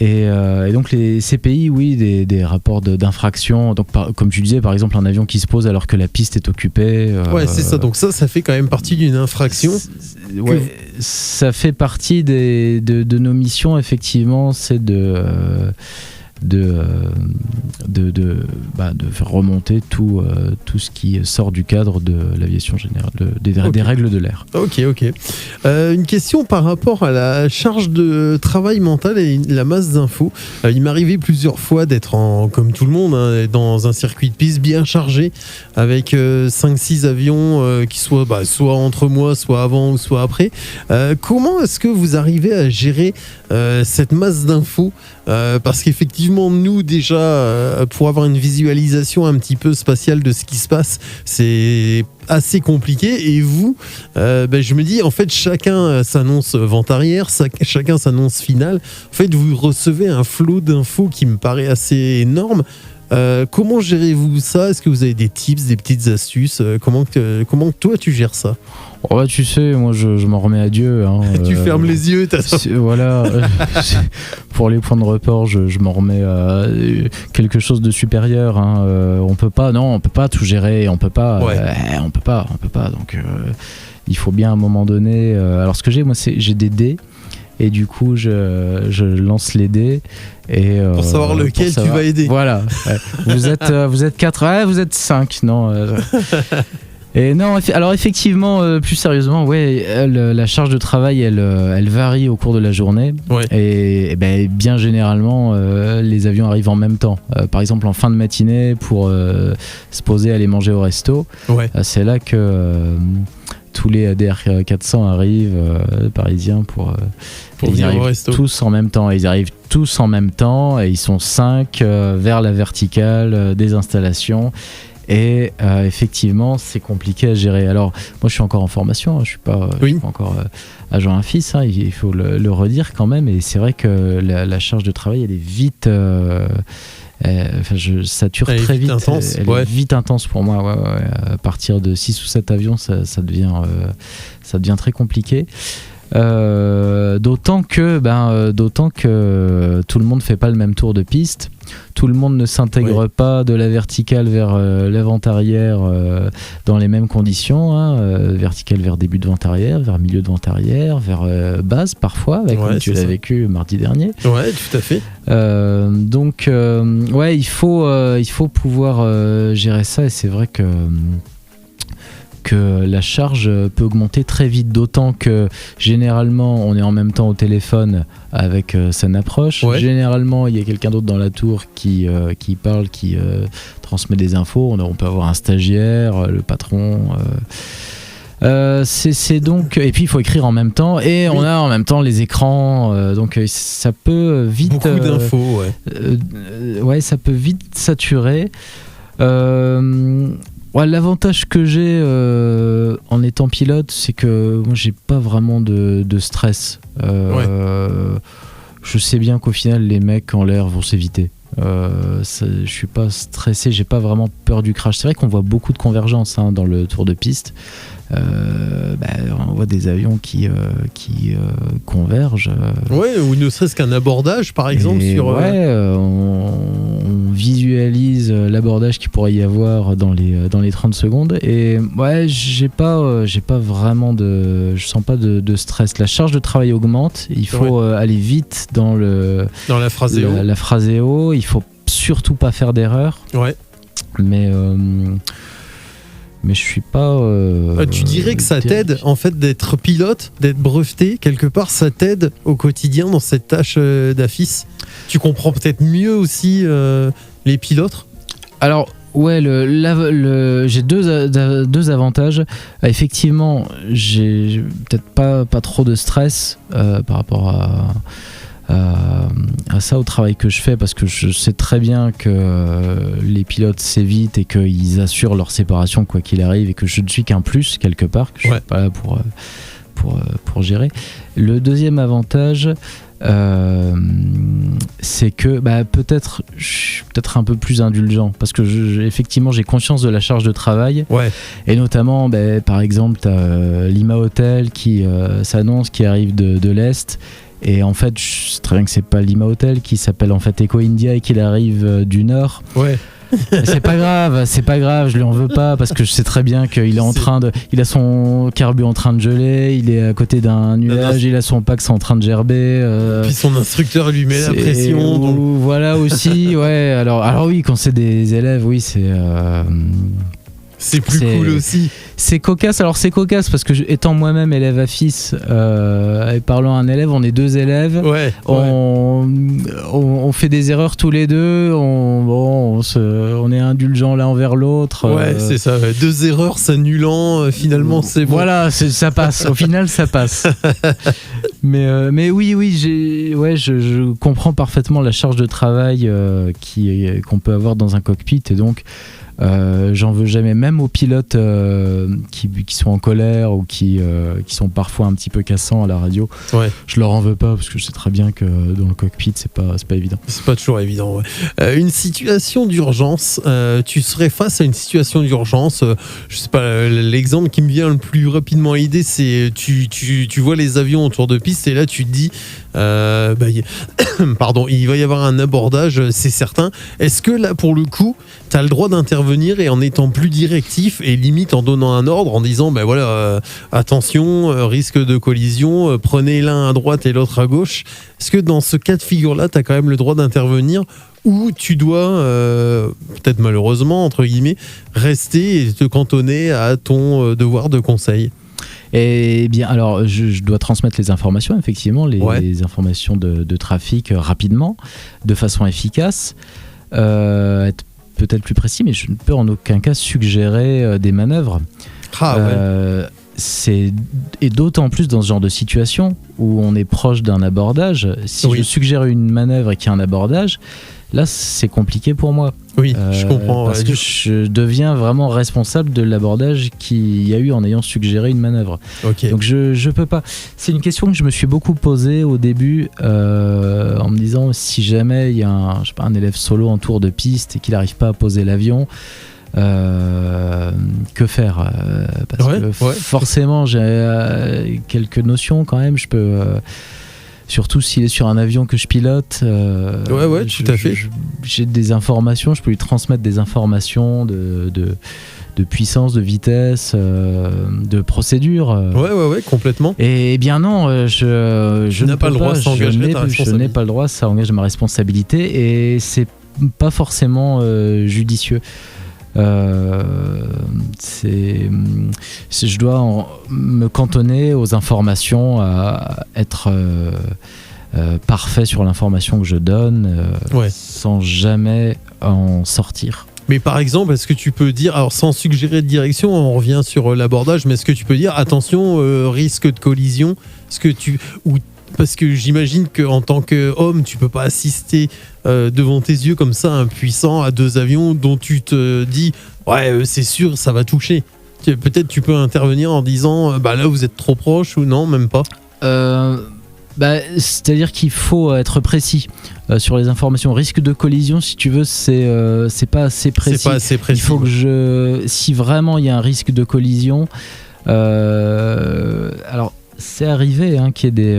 Et donc les CPI, oui, des rapports d'infraction. Donc comme tu disais, par exemple, un avion qui se pose alors que la piste est occupée. C'est ça. Donc ça fait quand même partie d'une infraction. Ça fait partie de nos missions, effectivement, c'est de faire remonter tout ce qui sort du cadre de l'aviation générale, des règles de l'air. Ok. Une question par rapport à la charge de travail mental et la masse d'infos. Il m'est arrivé plusieurs fois d'être, comme tout le monde, dans un circuit de piste bien chargé, avec 5-6 avions qui soient soit entre moi, soit avant ou soit après. Comment est-ce que vous arrivez à gérer cette masse d'infos ? Parce qu'effectivement, nous déjà, pour avoir une visualisation un petit peu spatiale de ce qui se passe, c'est assez compliqué. Et vous, je me dis, en fait, chacun s'annonce vente arrière, chacun s'annonce finale. En fait, vous recevez un flot d'infos qui me paraît assez énorme. Comment gérez-vous ça ? Est-ce que vous avez des tips, des petites astuces ? Comment toi tu gères ça ? Tu sais, moi je m'en remets à Dieu. Tu fermes les yeux. Voilà. Pour les points de report, je m'en remets à quelque chose de supérieur. On peut pas tout gérer. On peut pas. On peut pas. Donc il faut bien à un moment donné. Alors ce que j'ai, moi, j'ai des dés. Et du coup, je lance les dés. Et, pour savoir lequel tu vas aider. Voilà. Vous êtes 4, vous êtes 5. Non. Et non, alors effectivement, plus sérieusement, la charge de travail, elle varie au cours de la journée. Et bien généralement, les avions arrivent en même temps. Par exemple, en fin de matinée, pour se poser, aller manger au resto. C'est là que tous les ADR 400 arrivent, parisiens, pour venir au resto. Tous en même temps. Ils arrivent tous en même temps et ils sont 5 vers la verticale des installations. Et effectivement, c'est compliqué à gérer. Alors, moi, je suis encore en formation, je suis pas encore agent infis, il faut le redire quand même. Et c'est vrai que la charge de travail, elle est vite... je sature très vite. Elle est vite intense pour moi. À partir de 6 ou 7 avions, ça devient très compliqué. D'autant que tout le monde fait pas le même tour de piste. Tout le monde ne s'intègre pas de la verticale vers la vente arrière dans les mêmes conditions. Verticale vers début de vente arrière, vers milieu de vente arrière, vers base parfois, comme tu l'as vécu mardi dernier. Ouais, tout à fait. Donc, il faut pouvoir gérer ça. Et c'est vrai que la charge peut augmenter très vite, d'autant que généralement on est en même temps au téléphone avec son approche. Généralement il y a quelqu'un d'autre dans la tour qui parle, qui transmet des infos. On peut avoir un stagiaire, le patron. C'est donc, et puis il faut écrire en même temps, et on a en même temps les écrans, donc ça peut vite beaucoup d'infos. Ça peut vite saturer. L'avantage que j'ai en étant pilote, c'est que moi j'ai pas vraiment de stress. Je sais bien qu'au final les mecs en l'air vont s'éviter. Je suis pas stressé, j'ai pas vraiment peur du crash. C'est vrai qu'on voit beaucoup de convergence dans le tour de piste. voit des avions qui convergent. Ouais, ou ne serait-ce qu'un abordage, par exemple. On visualise l'abordage qu'il pourrait y avoir dans les 30 secondes. Et ouais, j'ai pas vraiment je sens pas de stress. La charge de travail augmente. Il faut aller vite dans la phraséo. La phraséo. Il faut surtout pas faire d'erreur. Ouais. Mais je suis pas. Tu dirais que ça t'aide en fait d'être pilote, d'être breveté quelque part, ça t'aide au quotidien dans cette tâche d'AFIS. Tu comprends peut-être mieux aussi les pilotes. Alors ouais, j'ai deux avantages. Effectivement, j'ai peut-être pas trop de stress par rapport à ça, au travail que je fais, parce que je sais très bien que les pilotes s'évitent et qu'ils assurent leur séparation quoi qu'il arrive, et que je ne suis qu'un plus quelque part, que je suis pas là pour gérer. Le deuxième avantage, c'est que peut-être je suis un peu plus indulgent, parce que effectivement j'ai conscience de la charge de travail, et notamment par exemple t'as Lima Hotel qui s'annonce, qui arrive de l'Est. Et en fait, je sais très bien que c'est pas Lima Hotel, qui s'appelle en fait Eco India, et qu'il arrive du Nord. Ouais. C'est pas grave, je lui en veux pas, parce que je sais très bien qu'il est il a son carbu en train de geler, il est à côté d'un nuage, il a son Pax en train de gerber. Puis son instructeur lui met la pression. Donc... Voilà aussi, ouais. Alors oui, quand c'est des élèves, oui, c'est plus cool aussi. C'est cocasse. Alors c'est cocasse parce que étant moi-même élève AFIS, et parlant à un élève, on est deux élèves. On fait des erreurs tous les deux. On est indulgent l'un envers l'autre. Ouais, c'est ça. Deux erreurs s'annulant, finalement c'est bon. Voilà, ça passe. Au final, ça passe. Mais oui, je comprends parfaitement la charge de travail qu'on peut avoir dans un cockpit, et donc. J'en veux jamais, même aux pilotes qui sont en colère ou qui sont parfois un petit peu cassants à la radio. Je leur en veux pas, parce que je sais très bien que dans le cockpit c'est pas évident. C'est pas toujours évident. Une situation d'urgence, tu serais face à une situation d'urgence, je sais pas, l'exemple qui me vient le plus rapidement à l'idée, c'est tu vois les avions autour de piste, et là tu te dis pardon, il va y avoir un abordage, c'est certain. Est-ce que là pour le coup tu as le droit d'intervenir, et en étant plus directif, et limite en donnant un ordre, en disant attention, risque de collision, prenez l'un à droite et l'autre à gauche? Est-ce que dans ce cas de figure-là, tu as quand même le droit d'intervenir, ou tu dois, peut-être malheureusement, entre guillemets, rester et te cantonner à ton devoir de conseil? Eh bien, alors, je dois transmettre les informations, effectivement, les informations de trafic rapidement, de façon efficace, être peut-être plus précis, mais je ne peux en aucun cas suggérer des manœuvres. Et d'autant plus dans ce genre de situation où on est proche d'un abordage. Si je suggère une manœuvre et qu'il y a un abordage, là c'est compliqué pour moi. Oui, je comprends. Parce que je deviens vraiment responsable de l'abordage qu'il y a eu en ayant suggéré une manœuvre. Donc je peux pas. C'est une question que je me suis beaucoup posée au début, en me disant, si jamais il y a un élève solo en tour de piste et qu'il n'arrive pas à poser l'avion, que faire, parce que forcément j'ai quelques notions quand même. Je peux surtout s'il est sur un avion que je pilote, tout à fait. J'ai des informations, je peux lui transmettre des informations de puissance, de vitesse, de procédure. Complètement. Et bien non, je n'ai pas le droit, je n'ai pas le droit, ça engage ma responsabilité, et c'est pas forcément judicieux. Je dois me cantonner aux informations, à être parfait sur l'information que je donne, sans jamais en sortir. Mais par exemple, est-ce que tu peux dire, alors sans suggérer de direction, on revient sur l'abordage, mais est-ce que tu peux dire attention, risque de collision, parce que j'imagine qu'en tant qu'homme, tu peux pas assister devant tes yeux comme ça, impuissant, à deux avions dont tu te dis c'est sûr, ça va toucher. Peut-être tu peux intervenir en disant là vous êtes trop proche, ou non, même pas. C'est-à-dire qu'il faut être précis sur les informations. Risque de collision, si tu veux, c'est pas assez précis. C'est pas assez précis. Il faut que si vraiment il y a un risque de collision, alors c'est arrivé qu'il y ait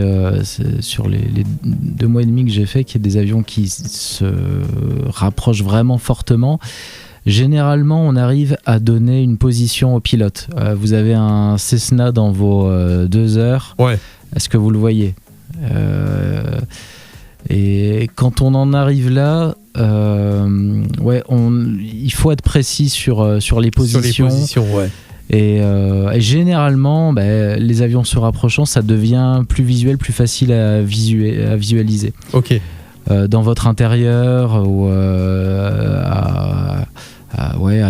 sur les 2 mois et demi que j'ai fait, qu'il y ait des avions qui se rapprochent vraiment fortement. Généralement, on arrive à donner une position au pilote. Vous avez un Cessna dans vos 2 heures. Ouais. Est-ce que vous le voyez ? Et quand on en arrive là, il faut être précis sur les positions. Sur les positions, ouais. Et généralement, les avions se rapprochant, ça devient plus visuel, plus facile à visualiser. Ok. Dans votre intérieur ou à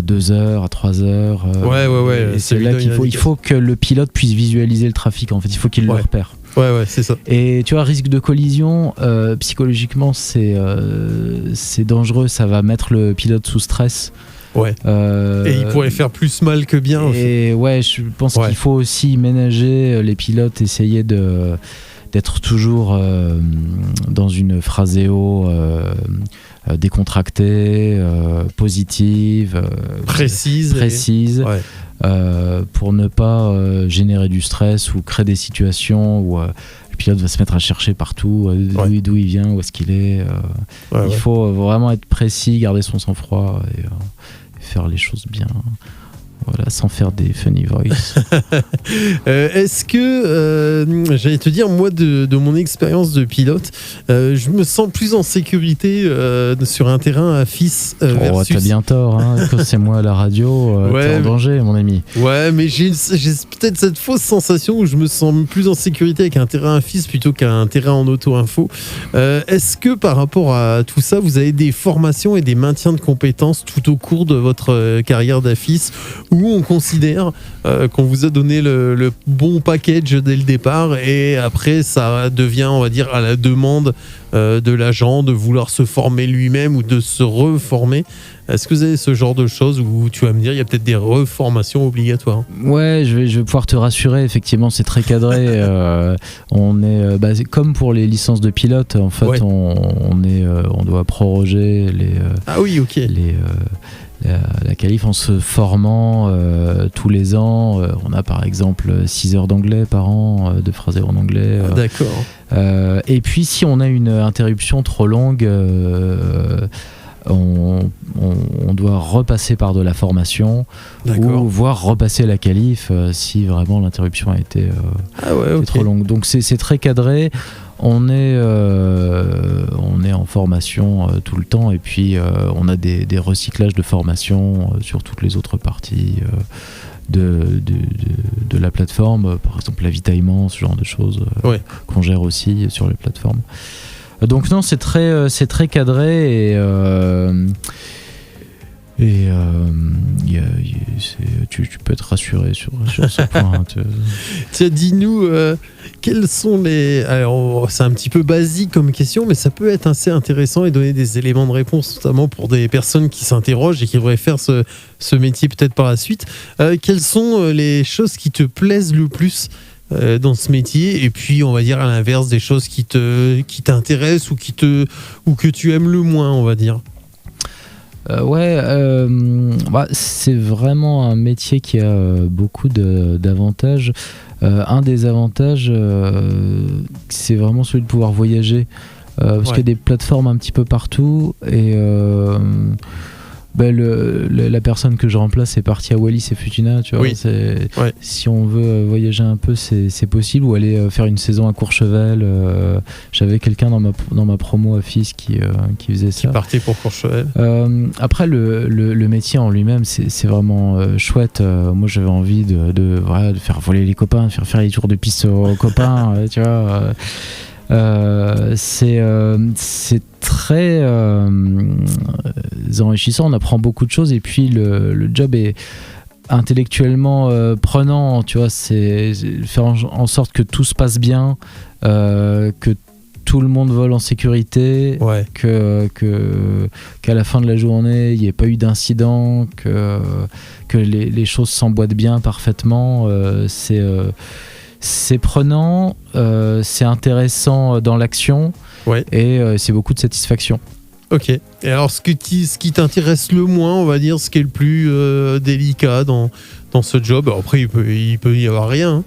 2 heures, à 3 heures. Ouais. Et c'est là qu'il faut que le pilote puisse visualiser le trafic. En fait, il faut qu'il le repère. Ouais, c'est ça. Et tu vois, risque de collision, psychologiquement, c'est dangereux. Ça va mettre le pilote sous stress. Ouais. Et il pourrait faire plus mal que bien. Et ouais, je pense qu'il faut aussi ménager les pilotes, essayer d'être toujours dans une phraséo décontractée, positive, précise. Pour ne pas générer du stress ou créer des situations où le pilote va se mettre à chercher partout d'où il vient, où est-ce qu'il est. Il faut vraiment être précis, garder son sang-froid et faire les choses bien. Voilà, sans faire des funny voice. Est-ce que, j'allais te dire, moi, de mon expérience de pilote, je me sens plus en sécurité sur un terrain à FIS versus... T'as bien tort, quand c'est moi à la radio, t'es en danger, mon ami. Ouais, mais j'ai peut-être cette fausse sensation où je me sens plus en sécurité avec un terrain à FIS plutôt qu'un terrain en auto-info. Est-ce que, par rapport à tout ça, vous avez des formations et des maintiens de compétences tout au cours de votre carrière d'AFIS, où on considère qu'on vous a donné le bon package dès le départ et après ça devient, on va dire, à la demande de l'agent de vouloir se former lui-même ou de se reformer. Est-ce que vous avez ce genre de choses où tu vas me dire il y a peut-être des reformations obligatoires ? Ouais, je vais pouvoir te rassurer, effectivement c'est très cadré. On est comme pour les licences de pilote, en fait on doit proroger la qualif en se formant tous les ans. On a par exemple 6 heures d'anglais par an, de phrases en anglais. D'accord. Et puis si on a une interruption trop longue, on doit repasser par de la formation ou voire repasser la qualif si vraiment l'interruption a été trop longue. Donc c'est très cadré. On est en formation tout le temps et puis on a des recyclages de formation sur toutes les autres parties de la plateforme, par exemple l'avitaillement, ce genre de choses qu'on gère aussi sur les plateformes. Donc non, c'est très cadré tu peux être rassuré sur ce point. Tiens, dis-nous, quels sont les... Alors, c'est un petit peu basique comme question, mais ça peut être assez intéressant et donner des éléments de réponse, notamment pour des personnes qui s'interrogent et qui voudraient faire ce métier peut-être par la suite. Quelles sont les choses qui te plaisent le plus dans ce métier, et puis on va dire à l'inverse des choses qui t'intéressent ou que tu aimes le moins, on va dire. C'est vraiment un métier qui a beaucoup d'avantages. Un des avantages, c'est vraiment celui de pouvoir voyager, parce qu'il y a des plateformes un petit peu partout et la personne que je remplace est partie à Wallis et Futuna, tu vois. Si on veut voyager un peu, c'est possible, ou aller faire une saison à Courchevel. J'avais quelqu'un dans ma promo à FIS qui faisait ça. Qui partait pour Courchevel. Après, le métier en lui-même, c'est vraiment chouette. Moi, j'avais envie de faire voler les copains, de faire les tours de piste aux copains, tu vois. C'est très enrichissant, on apprend beaucoup de choses et puis le job est intellectuellement prenant, tu vois, c'est faire en sorte que tout se passe bien, que tout le monde vole en sécurité, qu'à la fin de la journée il n'y ait pas eu d'incident, que les choses s'emboîtent bien parfaitement. C'est prenant, c'est intéressant dans l'action et c'est beaucoup de satisfaction. Ok. Et alors, ce qui t'intéresse le moins, on va dire, ce qui est le plus délicat dans ce job, après il peut y avoir rien.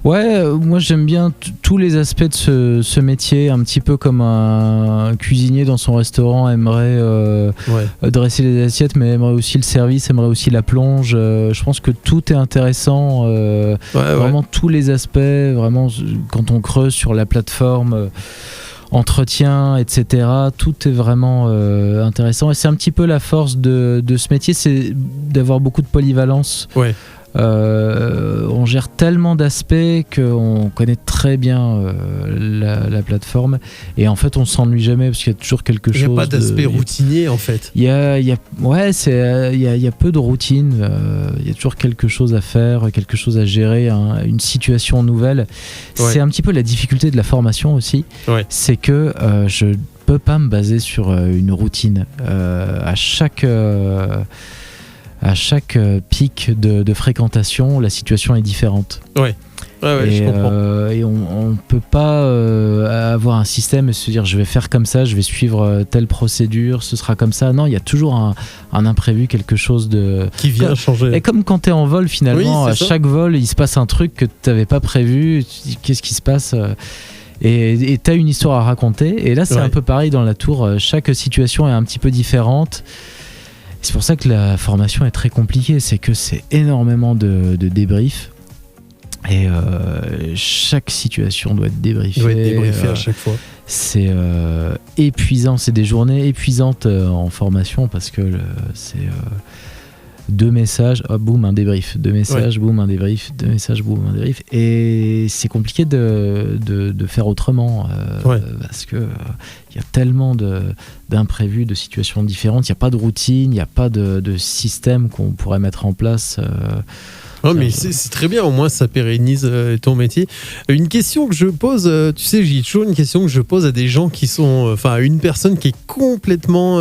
Ouais, moi j'aime bien tous les aspects de ce métier, un petit peu comme un cuisinier dans son restaurant aimerait dresser les assiettes, mais aimerait aussi le service, aimerait aussi la plonge. Je pense que tout est intéressant, vraiment tous les aspects, vraiment quand on creuse sur la plateforme. Entretien, etc. Tout est vraiment intéressant et c'est un petit peu la force de ce métier, c'est d'avoir beaucoup de polyvalence. Ouais. On gère tellement d'aspects qu'on connaît très bien la plateforme et en fait on s'ennuie jamais parce qu'il y a toujours quelque chose. Il n'y a pas d'aspect routinier en fait. Il y a peu de routine. Il y a toujours quelque chose à faire, quelque chose à gérer, une situation nouvelle. Ouais. C'est un petit peu la difficulté de la formation aussi. Ouais. C'est que je peux pas me baser sur une routine. À chaque pic de fréquentation, la situation est différente. Ouais, je comprends. Et on ne peut pas avoir un système et se dire je vais faire comme ça, je vais suivre telle procédure, ce sera comme ça. Non, il y a toujours un imprévu, quelque chose qui vient changer. Et comme quand tu es en vol, finalement, à chaque vol, il se passe un truc que tu n'avais pas prévu. Tu te dis qu'est-ce qui se passe et tu as une histoire à raconter. Et là, c'est un peu pareil dans la tour. Chaque situation est un petit peu différente. C'est pour ça que la formation est très compliquée, c'est que c'est énormément de débriefs et chaque situation doit être débriefée. Doit être débriefée à chaque fois. C'est épuisant, c'est des journées épuisantes en formation parce que c'est 2 messages, boum, un débrief, 2 messages, boum, un débrief, 2 messages, boum, un débrief. Et c'est compliqué de faire autrement parce que il y a tellement d'imprévus, de situations différentes. Il n'y a pas de routine, il n'y a pas de système qu'on pourrait mettre en place. Non, mais c'est très bien, au moins ça pérennise ton métier. Une question que je pose, tu sais, j'ai toujours une question que je pose à des gens qui sont, enfin, à une personne qui est complètement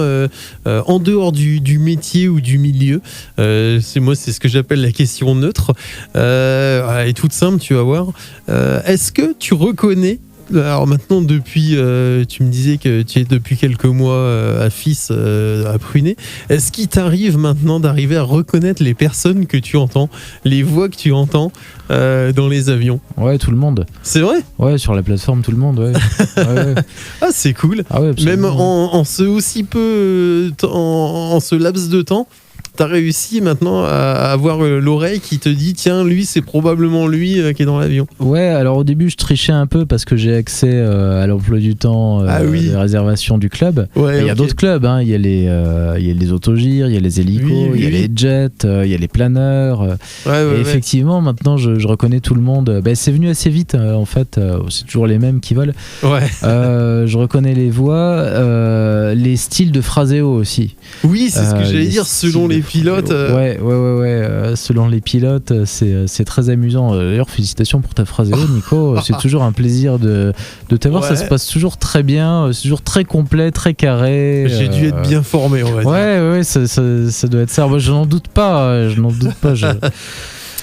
en dehors du métier ou du milieu. C'est ce que j'appelle la question neutre. Elle est toute simple, tu vas voir. Est-ce que tu reconnais? Alors maintenant, depuis, tu me disais que tu es depuis quelques mois à Fis, à Prunet. Est-ce qu'il t'arrive maintenant d'arriver à reconnaître les personnes que tu entends, les voix que tu entends dans les avions? Ouais, tout le monde. C'est vrai? Ouais, sur la plateforme, tout le monde, ouais. Ah, c'est cool. Ah ouais, même en ce aussi peu, en ce laps de temps, t'as réussi maintenant à avoir l'oreille qui te dit tiens, lui, c'est probablement lui qui est dans l'avion. Ouais, alors au début je trichais un peu parce que j'ai accès à l'emploi du temps des réservations du club. Il y a d'autres clubs, hein. Il y a les autogires, il y a les hélicos, il y a les jets, il y a les planeurs. Et effectivement maintenant je reconnais tout le monde. C'est venu assez vite en fait, c'est toujours les mêmes qui volent. Je reconnais les voix, les styles de phraséo aussi. Oui, c'est ce que j'allais dire, selon les pilotes. Selon les pilotes, c'est très amusant. D'ailleurs, félicitations pour ta phrase, Nico. C'est toujours un plaisir de t'avoir. Ça se passe toujours très bien. C'est toujours très complet, très carré. J'ai dû être bien formé, on va dire. Ouais, ça doit être ça. Moi, je n'en doute pas.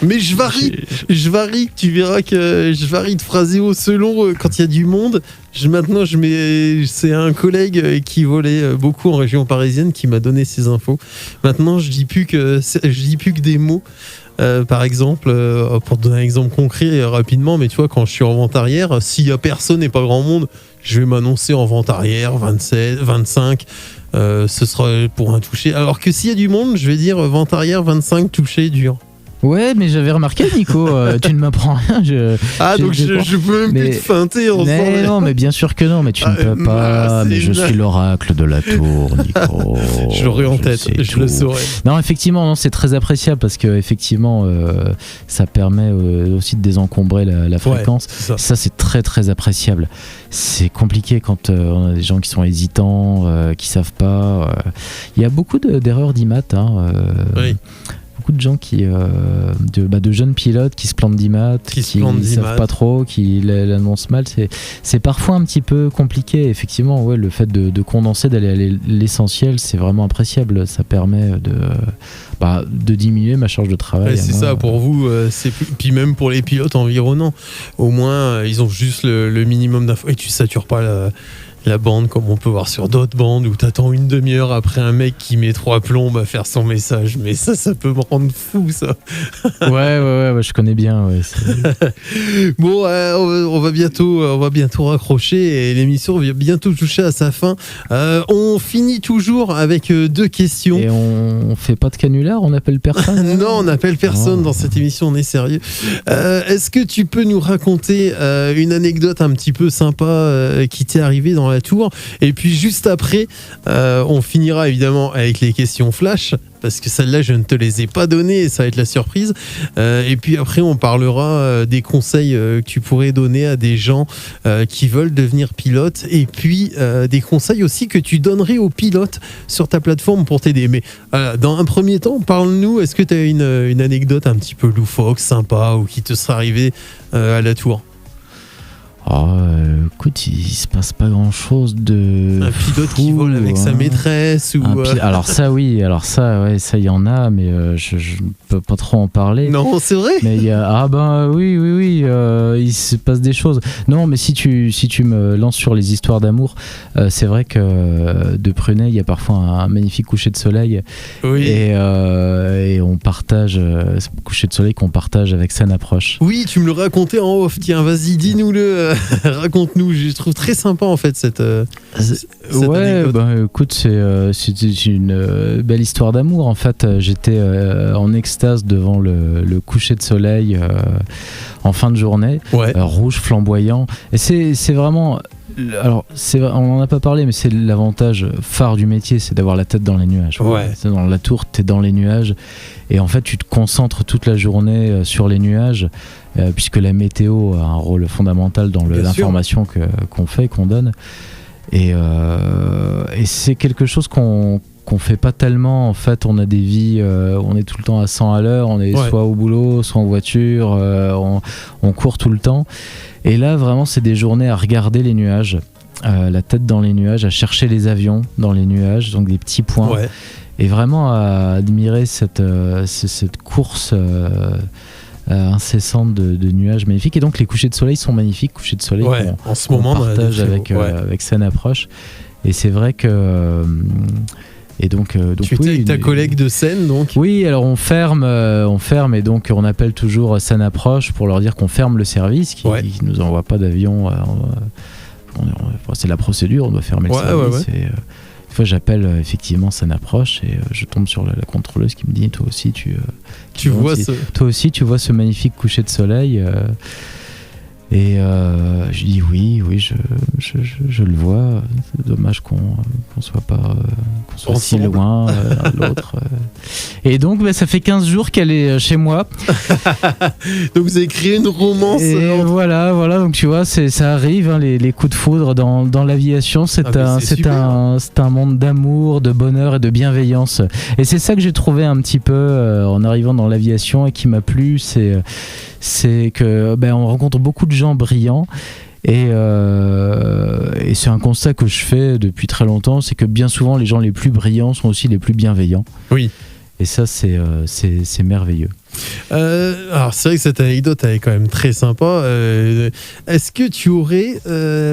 Mais je varie, tu verras que je varie de phraséo selon quand il y a du monde. C'est un collègue qui volait beaucoup en région parisienne qui m'a donné ces infos. Maintenant, je dis plus que des mots. Par exemple, pour te donner un exemple concret rapidement, mais tu vois, quand je suis en vente arrière, s'il y a personne et pas grand monde, je vais m'annoncer en vente arrière, 27, 25. Ce sera pour un touché. Alors que s'il y a du monde, je vais dire vente arrière, 25, touché, dur. Ouais, mais j'avais remarqué, Nico, tu ne m'apprends rien. Je peux même plus te feinter en mais non, mais bien sûr que non, mais tu ne peux pas. Mais je suis l'oracle de la tour, Nico. Je l'aurai en tête, je le saurai. Non, effectivement, non, c'est très appréciable parce que effectivement, ça permet aussi de désencombrer la fréquence. Ouais, ça, c'est très très appréciable. C'est compliqué quand on a des gens qui sont hésitants, qui savent pas. Il y a beaucoup d'erreurs d'IMAT. Oui. Beaucoup de gens de jeunes pilotes qui se plantent d'IMAT, qui ne savent pas trop, qui l'annoncent mal. C'est parfois un petit peu compliqué. Effectivement, ouais, le fait de condenser, d'aller à l'essentiel, c'est vraiment appréciable. Ça permet de diminuer ma charge de travail. C'est ça, pour vous, puis même pour les pilotes environnants. Au moins, ils ont juste le minimum d'infos et tu satures pas la bande comme on peut voir sur d'autres bandes où t'attends une demi-heure après un mec qui met 3 plombes à faire son message. Mais ça peut me rendre fou, ça. Ouais, je connais bien. Ouais, bon, on va bientôt raccrocher et l'émission va bientôt toucher à sa fin. On finit toujours avec 2 questions. Et on fait pas de canular, on appelle personne. Non, on n'appelle personne dans cette émission, on est sérieux. Est-ce que tu peux nous raconter une anecdote un petit peu sympa qui t'est arrivée dans la tour? Et puis juste après, on finira évidemment avec les questions flash, parce que celles-là, je ne te les ai pas données et ça va être la surprise. Et puis après, on parlera des conseils que tu pourrais donner à des gens qui veulent devenir pilotes. Et puis, des conseils aussi que tu donnerais aux pilotes sur ta plateforme pour t'aider. Mais dans un premier temps, parle-nous, est-ce que tu as une anecdote un petit peu loufoque, sympa, ou qui te serait arrivée à la tour? Écoute, il se passe pas grand chose de. Un pilote qui vole avec sa maîtresse ou. Alors ça, oui, ça il y en a, mais je peux pas trop en parler. Non, c'est vrai. Mais il y a oui, il se passe des choses. Non, mais si tu me lances sur les histoires d'amour, c'est vrai que de Prunay, il y a parfois un magnifique coucher de soleil. Oui. Et on partage ce coucher de soleil qu'on partage avec Scène Approche. Oui, tu me le racontais en off. Tiens, vas-y, dis-nous-le. Raconte-nous, je trouve très sympa en fait cette anecdote. Écoute, c'est une belle histoire d'amour. En fait, j'étais en extase devant le coucher de soleil en fin de journée, rouge flamboyant. Et c'est vraiment. Alors, on n'en a pas parlé, mais c'est l'avantage phare du métier, c'est d'avoir la tête dans les nuages. Ouais. Dans la tour, t'es dans les nuages, et en fait, tu te concentres toute la journée sur les nuages, puisque la météo a un rôle fondamental dans l'information qu'on fait, qu'on donne. Et c'est quelque chose qu'on fait pas tellement. En fait, on a des vies, on est tout le temps à 100 à l'heure, on est soit au boulot, soit en voiture, on court tout le temps. Et là, vraiment, c'est des journées à regarder les nuages, la tête dans les nuages, à chercher les avions dans les nuages, donc des petits points, et vraiment à admirer cette course incessante de nuages magnifiques. Et donc, les couchers de soleil sont magnifiques, couchers de soleil en ce moment, on partage avec Scène Approche. Et c'est vrai que... Et donc tu étais avec ta collègue de scène, donc? Oui, alors on ferme et donc on appelle toujours Scène Approche pour leur dire qu'on ferme le service, qui nous envoie pas d'avion. C'est la procédure, on doit fermer le service. Et, une fois, j'appelle effectivement Scène Approche et je tombe sur la contrôleuse qui me dit toi aussi tu vois ce magnifique coucher de soleil. Et je dis oui, je le vois. C'est dommage qu'on soit pas qu'on soit si loin l'un de l'autre. Et donc ça fait 15 jours qu'elle est chez moi. Donc vous avez créé une romance. Et voilà, donc tu vois, ça arrive, hein, les coups de foudre dans l'aviation, c'est un monde d'amour, de bonheur et de bienveillance. Et c'est ça que j'ai trouvé un petit peu en arrivant dans l'aviation et qui m'a plu, c'est que on rencontre beaucoup de gens brillants et c'est un constat que je fais depuis très longtemps, c'est que bien souvent les gens les plus brillants sont aussi les plus bienveillants. Oui. Et ça c'est merveilleux. Alors c'est vrai que cette anecdote elle est quand même très sympa. Est-ce que tu aurais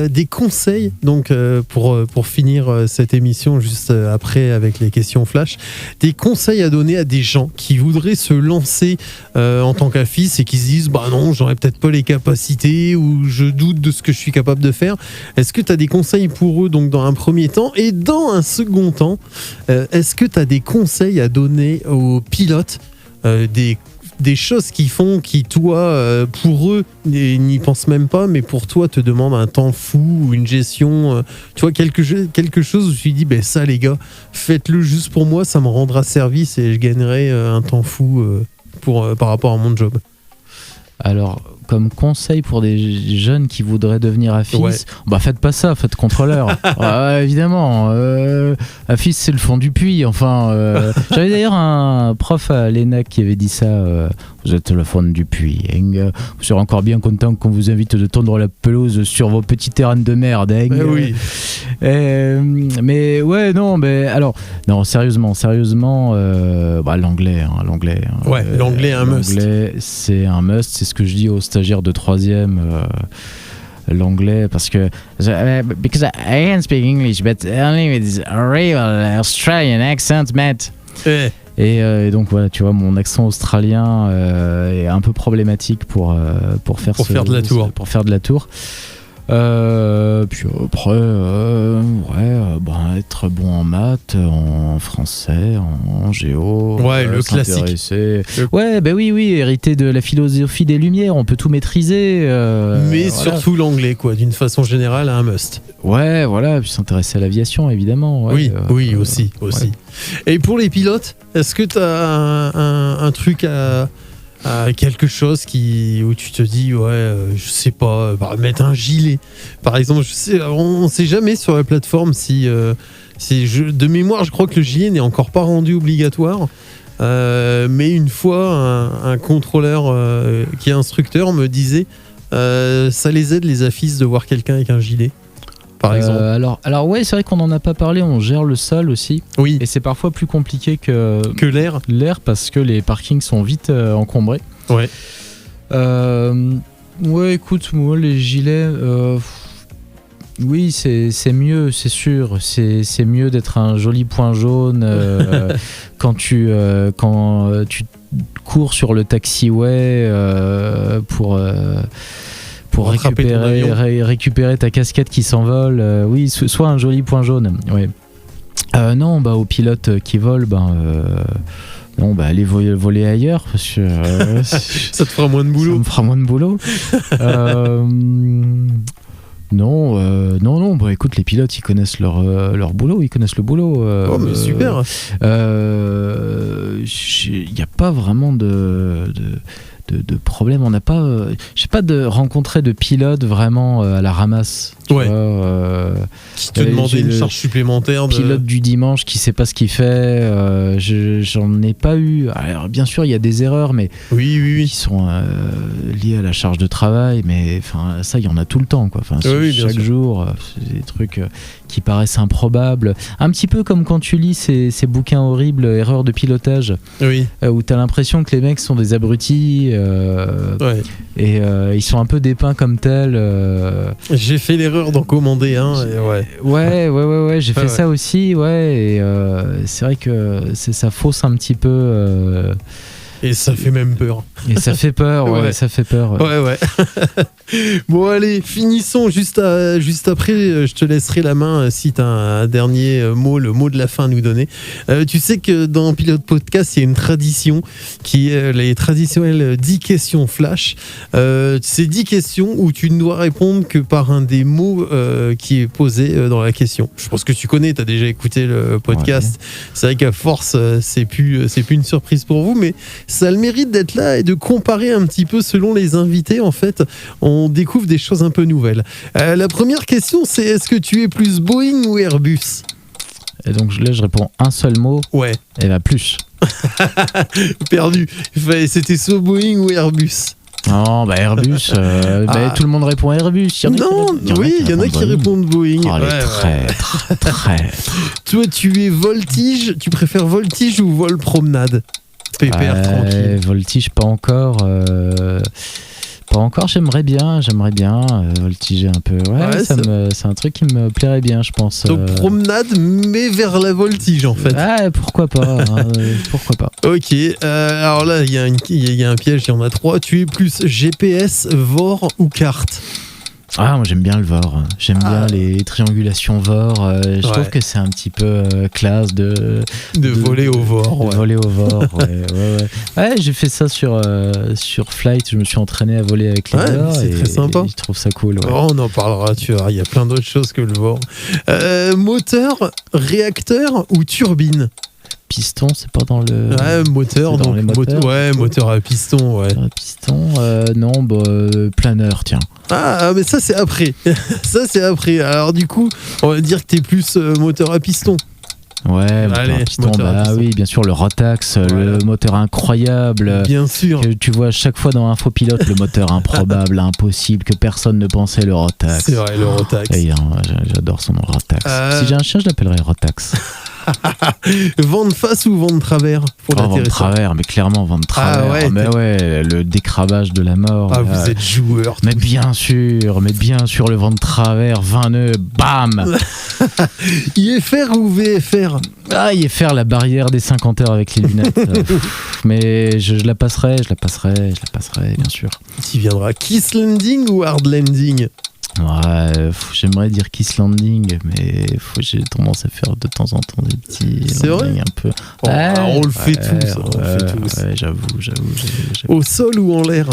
des conseils donc pour finir cette émission juste après avec les questions flash, des conseils à donner à des gens qui voudraient se lancer en tant qu'affiche et qui se disent non, j'aurais peut-être pas les capacités ou je doute de ce que je suis capable de faire? Est-ce que tu as des conseils pour eux donc dans un premier temps, et dans un second temps est-ce que tu as des conseils à donner aux pilotes, des choses qu'ils font qui, toi, pour eux, n'y pensent même pas, mais pour toi, te demandent un temps fou ou une gestion. Tu vois, quelque chose où tu dis, ça, les gars, faites-le juste pour moi, ça me rendra service et je gagnerai un temps fou par rapport à mon job. Alors, comme conseil pour des jeunes qui voudraient devenir affiches, faites pas ça, faites contrôleur. Évidemment, affiche c'est le fond du puits. Enfin, j'avais d'ailleurs un prof à l'ENAC qui avait dit ça. Vous êtes le fond du puits. Vous serez encore bien content qu'on vous invite de tondre la pelouse sur vos petits terrains de merde. Oui. Mais sérieusement, l'anglais. L'anglais est un must. L'anglais, c'est un must. C'est ce que je dis aux stagiaires de 3e. l'anglais parce que because I can speak English but only with a real Australian accent, mate. Et donc voilà, tu vois, mon accent australien est un peu problématique pour faire de la tour. Pour faire de la tour. Puis après, être bon en maths, en français, en géo. Ouais, le classique. Ouais, oui, hériter de la philosophie des Lumières, on peut tout maîtriser. Mais surtout l'anglais, quoi, d'une façon générale, un must. Ouais, voilà, puis s'intéresser à l'aviation, évidemment. Ouais, oui, aussi. Ouais. Et pour les pilotes, est-ce que tu as un truc à quelque chose où tu te dis je sais pas, mettre un gilet par exemple, on sait jamais sur la plateforme si de mémoire je crois que le gilet n'est encore pas rendu obligatoire, mais une fois un contrôleur qui est instructeur me disait ça les aide les AFIS de voir quelqu'un avec un gilet par exemple. Alors ouais, c'est vrai qu'on en a pas parlé, on gère le sol aussi. Oui. Et c'est parfois plus compliqué que l'air. L'air parce que les parkings sont vite encombrés. Ouais. Ouais, écoute, moi les gilets, oui, c'est mieux, c'est sûr. C'est mieux d'être un joli point jaune quand tu cours sur le taxiway pour récupérer ta casquette qui s'envole. Oui, soit un joli point jaune. Ouais. Non, aux pilotes qui volent, non, allez voler ailleurs parce que ça te fera moins de boulot. Ça me fera moins de boulot. Non, écoute, les pilotes ils connaissent leur boulot, ils connaissent le boulot. Mais super. Il n'y a pas vraiment de problème. On n'a pas, j'ai pas rencontré de pilote vraiment à la ramasse. Tu vois, qui te demandait une charge supplémentaire. Pilote du dimanche qui sait pas ce qu'il fait. J'en ai pas eu. Alors bien sûr, il y a des erreurs, mais qui sont liées à la charge de travail. Mais enfin, ça, il y en a tout le temps, quoi. Enfin, chaque jour, c'est des trucs qui paraissent improbables. Un petit peu comme quand tu lis ces bouquins horribles, erreurs de pilotage, où t'as l'impression que les mecs sont des abrutis. Et ils sont un peu dépeints comme tels. J'ai fait l'erreur d'en commander un. J'ai fait ça aussi. Et c'est vrai que ça fausse un petit peu. Et ça fait même peur. Et ça fait peur, ça fait peur. Ouais. Bon, allez, finissons juste après. Je te laisserai la main si tu as un dernier mot, le mot de la fin à nous donner. Tu sais que dans Pilote Podcast, il y a une tradition qui est les traditionnelles 10 questions flash. C'est 10 questions où tu ne dois répondre que par un des mots qui est posé dans la question. Je pense que tu connais, tu as déjà écouté le podcast. Ouais. C'est vrai qu'à force, c'est plus une surprise pour vous, mais ça a le mérite d'être là et de comparer un petit peu selon les invités. En fait, on découvre des choses un peu nouvelles. La première question, c'est est-ce que tu es plus Boeing ou Airbus ? Et donc là, je réponds un seul mot. Ouais. Et plus. Perdu. C'était soit Boeing ou Airbus. Non, Airbus. Tout le monde répond Airbus. Il y en a qui répondent Boeing. Oh, les traîtres. Toi, tu es voltige. Tu préfères voltige ou vol promenade ? Pépère, tranquille. Voltige, pas encore. Pas encore, j'aimerais bien voltiger un peu. C'est un truc qui me plairait bien, je pense. Donc promenade, mais vers la voltige en fait. Pourquoi pas. Pourquoi pas. Ok, alors là, il y a un piège, il y en a 3. Tu es plus GPS, VOR ou carte ? Moi j'aime bien le VOR, j'aime bien les triangulations VOR, je trouve que c'est un petit peu classe de voler au VOR. Voler au VOR, ouais, j'ai fait ça sur Flight, je me suis entraîné à voler avec les VOR. C'est très sympa. Je trouve ça cool. Ouais. On en parlera, tu vois, il y a plein d'autres choses que le VOR. Moteur, réacteur ou turbine ? Piston, c'est pas dans le... moteur, donc moteur à piston, ouais. Piston, non, planeur, tiens. Mais ça c'est après. Alors du coup, on va dire que t'es plus moteur à piston. Ouais, piston, oui, bien sûr, le Rotax, le moteur incroyable. Bien sûr. Que tu vois chaque fois dans Infopilote, le moteur improbable, impossible, que personne ne pensait, le Rotax. C'est vrai, le Rotax. J'adore son nom, Rotax. Si j'ai un chien, je l'appellerais Rotax. Vent de face ou vent de travers pour vent de travers, mais clairement vent de travers. Ah ouais, mais ouais, le décrabage de la mort. Ah, vous êtes joueur. Mais bien sûr, le vent de travers, 20 nœuds, bam. IFR ou VFR? Ah, IFR, la barrière des 50 heures avec les lunettes. Mais je la passerai, bien sûr. Tu viendras. Kiss landing ou hard landing? Ouais, j'aimerais dire Kiss Landing, mais j'ai tendance à faire de temps en temps des petits c'est landings vrai un peu. On le fait tous. Ouais, j'avoue. Au sol ou en l'air?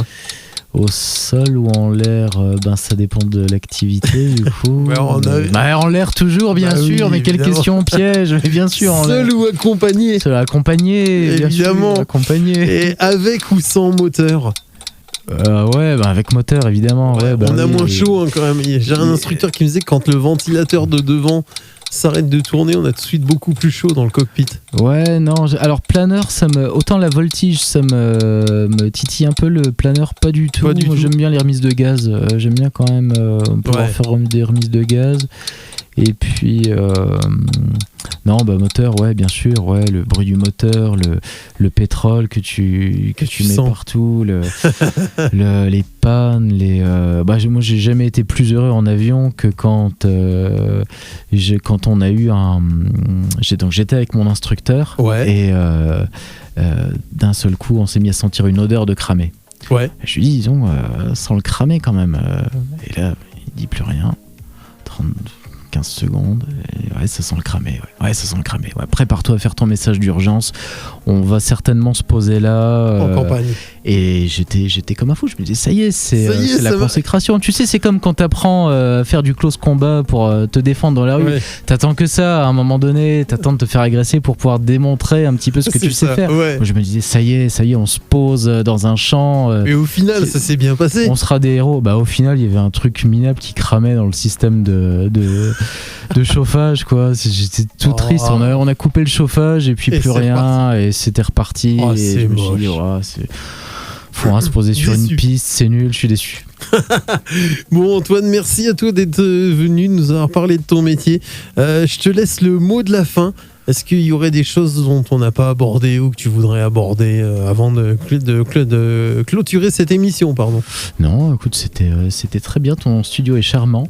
Au sol ou en l'air, ça dépend de l'activité du coup. En l'air toujours, bien sûr, mais quelle question piège, mais bien sûr. Seul ou accompagné? Seul accompagné, évidemment. Accompagné. Et avec ou sans moteur? Avec moteur évidemment. On a moins chaud quand même. J'ai un instructeur qui me disait que quand le ventilateur de devant s'arrête de tourner, on a tout de suite beaucoup plus chaud dans le cockpit. Ouais, non. Alors planeur, autant la voltige, ça me titille un peu. Le planeur, pas du tout. J'aime bien les remises de gaz. J'aime bien quand même pouvoir faire des remises de gaz. Et puis moteur, bien sûr, le bruit du moteur, le pétrole que tu mets partout, les pannes, moi j'ai jamais été plus heureux en avion que quand on a eu j'étais avec mon instructeur et d'un seul coup on s'est mis à sentir une odeur de cramé. Ouais. Je lui dis disons sans le cramer quand même. Et là il dit plus rien. 15 secondes, et ça sent le cramé. Ouais, ça sent le cramé. Ouais, prépare-toi à faire ton message d'urgence. On va certainement se poser là. En campagne. Et j'étais comme un fou. Je me disais, ça y est, c'est la consécration. Tu sais, c'est comme quand t'apprends à faire du close combat pour te défendre dans la rue. Ouais. T'attends que ça, à un moment donné, t'attends de te faire agresser pour pouvoir démontrer un petit peu ce que tu sais faire. Ouais. Moi, je me disais, ça y est, on se pose dans un champ. Et au final, ça s'est bien passé. On sera des héros. Au final, il y avait un truc minable qui cramait dans le système de chauffage, quoi. J'étais tout triste. On a coupé le chauffage et puis plus rien reparti. Et c'était reparti. Et je me suis dit, faut se poser sur une piste, c'est nul, je suis déçu. Bon Antoine, merci à toi d'être venu nous avoir parlé de ton métier. Je te laisse le mot de la fin. Est-ce qu'il y aurait des choses dont on n'a pas abordé ou que tu voudrais aborder avant de clôturer cette émission, pardon? Non, écoute, c'était très bien. Ton studio est charmant.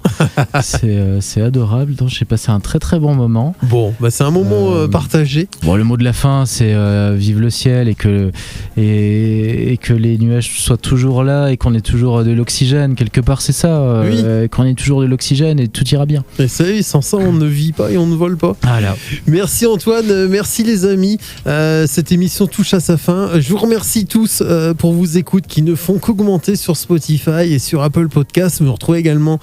c'est adorable. Donc, j'ai passé un très très bon moment. Bon, c'est un moment partagé. Bon, le mot de la fin, c'est vive le ciel et que les nuages soient toujours là et qu'on ait toujours de l'oxygène. Quelque part, c'est ça. Qu'on ait toujours de l'oxygène et tout ira bien. Et ça, sans ça, on ne vit pas et on ne vole pas. Voilà. Merci Antoine, merci les amis. Cette émission touche à sa fin. Je vous remercie tous pour vos écoutes qui ne font qu'augmenter sur Spotify et sur Apple Podcasts. Vous me retrouvez également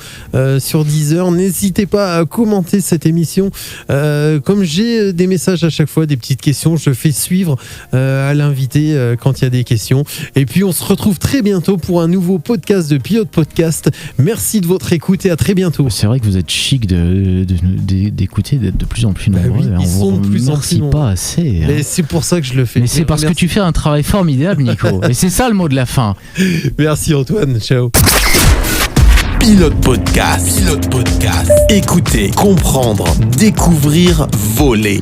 sur Deezer. N'hésitez pas à commenter cette émission. Comme j'ai des messages à chaque fois, des petites questions, je fais suivre à l'invité quand il y a des questions. Et puis on se retrouve très bientôt pour un nouveau podcast de Pilote Podcast. Merci de votre écoute et à très bientôt. C'est vrai que vous êtes chic d'écouter, d'être de plus en plus nombreux. Ils sont de plus en plus pas assez. Et c'est pour ça que je le fais. Mais c'est parce que tu fais un travail formidable, Nico. Et c'est ça le mot de la fin. Merci Antoine. Ciao. Pilote Podcast. Écoutez, comprendre, découvrir, voler.